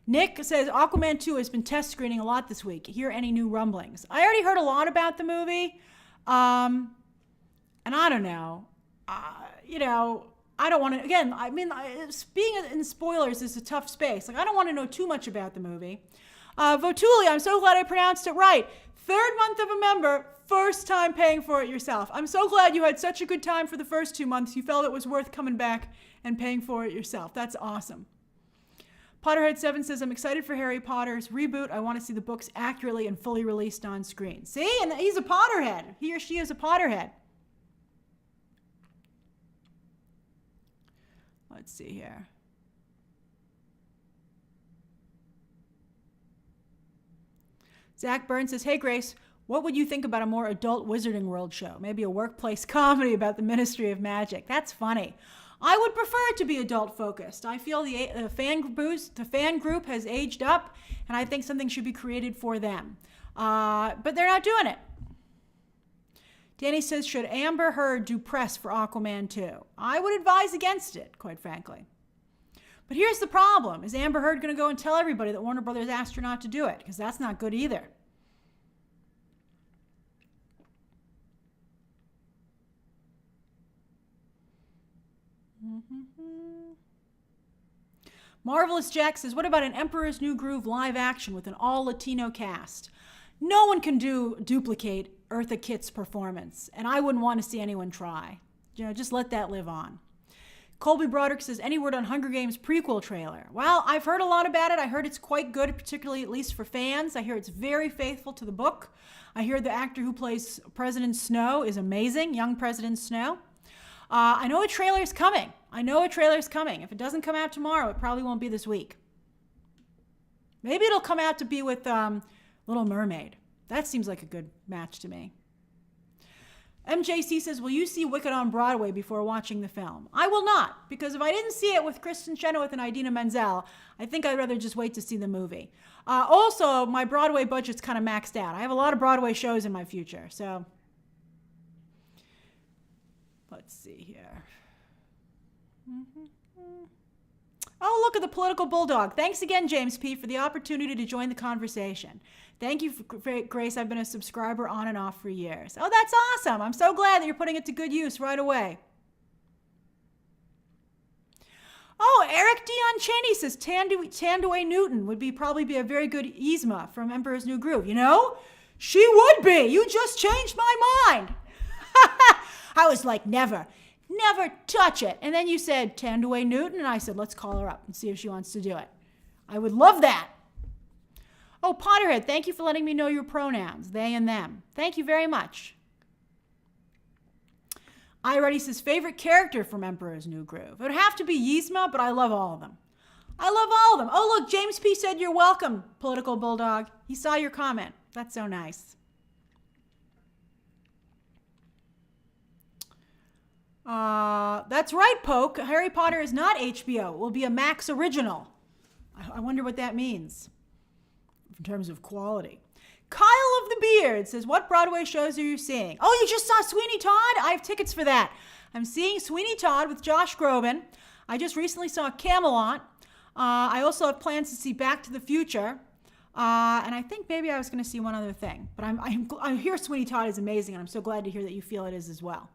Nick says, Aquaman 2 has been test screening a lot this week. Hear any new rumblings? I already heard a lot about the movie. And I don't know. I don't want to, again, being in spoilers is a tough space. I don't want to know too much about the movie. Votuli, I'm so glad I pronounced it right. 3rd month of a member, first time paying for it yourself. I'm so glad you had such a good time for the first 2 months. You felt it was worth coming back and paying for it yourself. That's awesome. Potterhead7 says, I'm excited for Harry Potter's reboot. I want to see the books accurately and fully released on screen. See? And he's a Potterhead. He or she is a Potterhead. Let's see here. Zach Burns says, hey, Grace, what would you think about a more adult Wizarding World show? Maybe a workplace comedy about the Ministry of Magic. That's funny. I would prefer it to be adult-focused. I feel the fan group has aged up, and I think something should be created for them. But they're not doing it. Danny says, should Amber Heard do press for Aquaman 2? I would advise against it, quite frankly. But here's the problem. Is Amber Heard going to go and tell everybody that Warner Brothers asked her not to do it? Because that's not good either. Marvelous Jack says, what about an Emperor's New Groove live action with an all-Latino cast? No one can duplicate Eartha Kitt's performance, and I wouldn't want to see anyone try. Just let that live on. Colby Broderick says, any word on Hunger Games prequel trailer? Well, I've heard a lot about it. I heard it's quite good, particularly at least for fans. I hear it's very faithful to the book. I hear the actor who plays President Snow is amazing, young President Snow. I know a trailer's coming. If it doesn't come out tomorrow, it probably won't be this week. Maybe it'll come out to be with Little Mermaid. That seems like a good match to me. MJC says, will you see Wicked on Broadway before watching the film? I will not, because if I didn't see it with Kristen Chenoweth and Idina Menzel, I think I'd rather just wait to see the movie. Also, my Broadway budget's kind of maxed out. I have a lot of Broadway shows in my future, so let's see here. Oh, look at the political bulldog. Thanks again, James P., for the opportunity to join the conversation. Thank you, Grace. I've been a subscriber on and off for years. Oh, that's awesome. I'm so glad that you're putting it to good use right away. Oh, Eric Dion Cheney says Tandaway Newton would probably be a very good Yzma from Emperor's New Groove. She would be. You just changed my mind. I was like, never touch it. And then you said Tandaway Newton, and I said, let's call her up and see if she wants to do it. I would love that. Oh, Potterhead, thank you for letting me know your pronouns, they and them. Thank you very much. Already says, favorite character from Emperor's New Groove. It would have to be Yzma, but I love all of them. Oh, look, James P. said you're welcome, Political Bulldog. He saw your comment. That's so nice. That's right, Poke. Harry Potter is not HBO. It will be a Max original. I wonder what that means in terms of quality. Kyle of the Beard says, what Broadway shows are you seeing? Oh, you just saw Sweeney Todd? I have tickets for that. I'm seeing Sweeney Todd with Josh Groban. I just recently saw Camelot. I also have plans to see Back to the Future. And I think maybe I was going to see one other thing. But I hear Sweeney Todd is amazing, and I'm so glad to hear that you feel it is as well.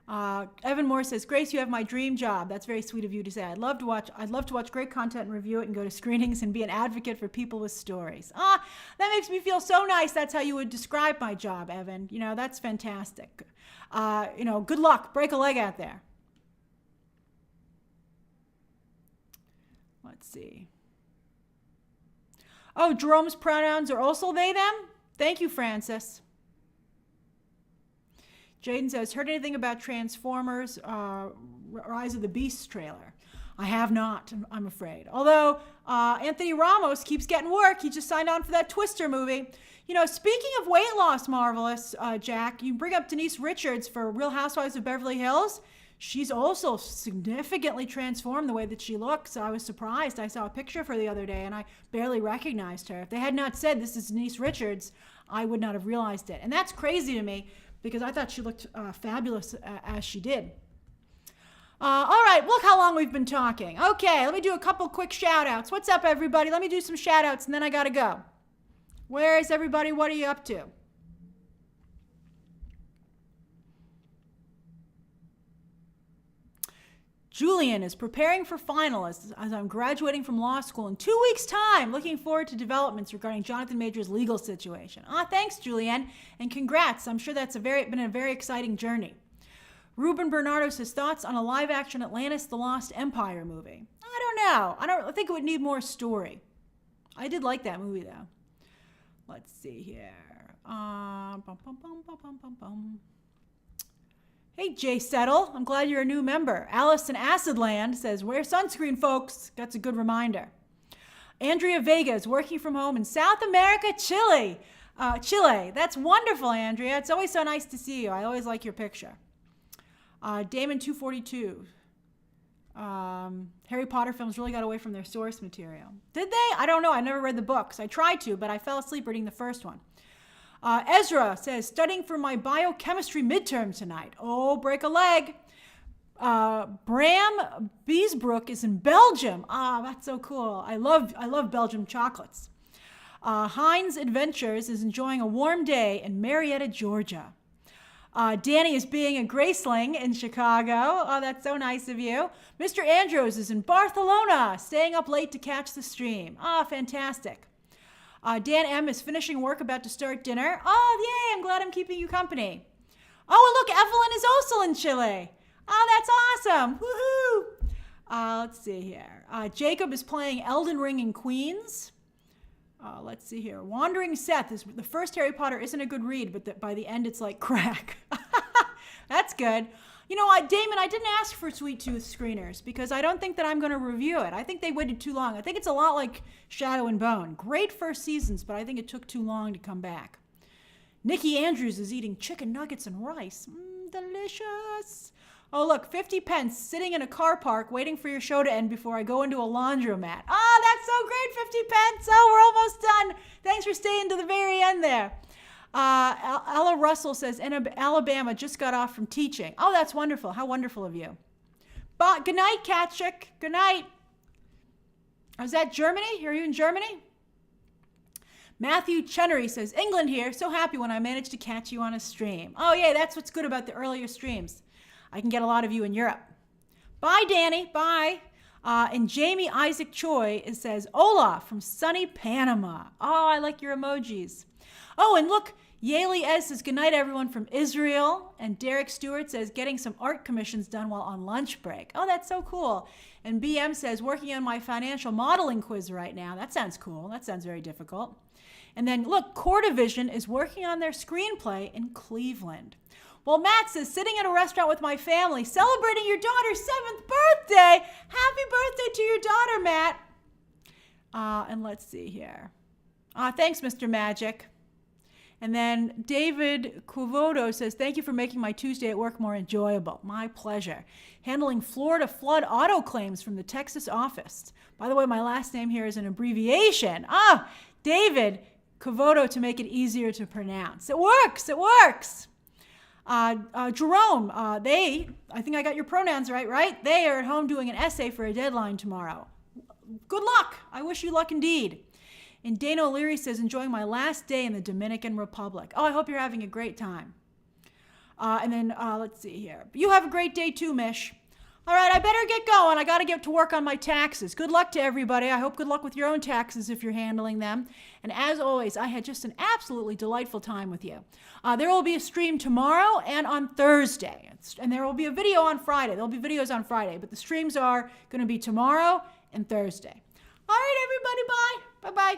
Evan Moore says, Grace, you have my dream job. That's very sweet of you to say. I'd love to watch great content and review it and go to screenings and be an advocate for people with stories. That makes me feel so nice. That's how you would describe my job, Evan. That's fantastic. Good luck. Break a leg out there. Let's see. Oh, Jerome's pronouns are also they, them? Thank you, Francis. Jaden says, heard anything about Transformers Rise of the Beasts trailer? I have not, I'm afraid. Although Anthony Ramos keeps getting work. He just signed on for that Twister movie. Speaking of weight loss, Marvelous, Jack, you bring up Denise Richards for Real Housewives of Beverly Hills. She's also significantly transformed the way that she looks. I was surprised. I saw a picture of her the other day, and I barely recognized her. If they had not said this is Denise Richards, I would not have realized it. And that's crazy to me, because I thought she looked fabulous as she did. All right, look how long we've been talking. Okay, let me do a couple quick shout-outs. What's up, everybody? Let me do some shout-outs, and then I got to go. Where is everybody? What are you up to? Julian is preparing for finalists as I'm graduating from law school in 2 weeks' time. Looking forward to developments regarding Jonathan Major's legal situation. Thanks, Julian, and congrats. I'm sure that's been a very exciting journey. Ruben Bernardo says, thoughts on a live-action Atlantis The Lost Empire movie? I don't know. I think it would need more story. I did like that movie, though. Let's see here. Hey, Jay Settle. I'm glad you're a new member. Alice in Acidland says, wear sunscreen, folks. That's a good reminder. Andrea Vega is working from home in South America, Chile. That's wonderful, Andrea. It's always so nice to see you. I always like your picture. Damon 242. Harry Potter films really got away from their source material. Did they? I don't know. I never read the books. I tried to, but I fell asleep reading the first one. Ezra says, studying for my biochemistry midterm tonight. Oh, break a leg. Bram Beesbrook is in Belgium. That's so cool. I love Belgium chocolates. Heinz Adventures is enjoying a warm day in Marietta, Georgia. Danny is being a Graceling in Chicago. Oh, that's so nice of you. Mr. Andrews is in Barcelona, staying up late to catch the stream. Fantastic. Dan M. is finishing work, about to start dinner. Oh, yay, I'm glad I'm keeping you company. Oh, look, Evelyn is also in Chile. Oh, that's awesome. Woohoo. Let's see here. Jacob is playing Elden Ring in Queens. Let's see here. Wandering Seth is the first Harry Potter isn't a good read, but by the end it's like crack. That's good. You know what, Damon, I didn't ask for Sweet Tooth screeners because I don't think that I'm going to review it. I think they waited too long. I think it's a lot like Shadow and Bone. Great first seasons, but I think it took too long to come back. Nikki Andrews is eating chicken nuggets and rice. Delicious. Oh, look, 50 pence sitting in a car park waiting for your show to end before I go into a laundromat. That's so great, 50 pence. We're almost done. Thanks for staying to the very end there. Ella Russell says, in Alabama, just got off from teaching. Oh, that's wonderful. How wonderful of you. Good night, Katchik. Good night. Is that Germany? Are you in Germany? Matthew Chenery says, England here. So happy when I managed to catch you on a stream. Oh, yeah, that's what's good about the earlier streams. I can get a lot of you in Europe. Bye, Danny. Bye. And Jamie Isaac Choi says, Hola from sunny Panama. Oh, I like your emojis. Oh, and look, Yaley Ez says, good night, everyone from Israel. And Derek Stewart says, getting some art commissions done while on lunch break. Oh, that's so cool. And BM says, working on my financial modeling quiz right now. That sounds cool. That sounds very difficult. And then, look, Core Division is working on their screenplay in Cleveland. Well, Matt says, sitting at a restaurant with my family, celebrating your daughter's 7th birthday. Happy birthday to your daughter, Matt. And let's see here. Thanks, Mr. Magic. And then David Kuvodo says, thank you for making my Tuesday at work more enjoyable. My pleasure. Handling Florida flood auto claims from the Texas office. By the way, my last name here is an abbreviation. David Kuvodo to make it easier to pronounce. It works. It works. Jerome, I think I got your pronouns right? They are at home doing an essay for a deadline tomorrow. Good luck. I wish you luck indeed. And Dana O'Leary says, enjoying my last day in the Dominican Republic. Oh, I hope you're having a great time. And then let's see here. You have a great day too, Mish. All right, I better get going. I got to get to work on my taxes. Good luck to everybody. I hope good luck with your own taxes if you're handling them. And as always, I had just an absolutely delightful time with you. There will be a stream tomorrow and on Thursday. And there will be a video on Friday. There will be videos on Friday, but the streams are going to be tomorrow and Thursday. All right, everybody, bye. Bye-bye.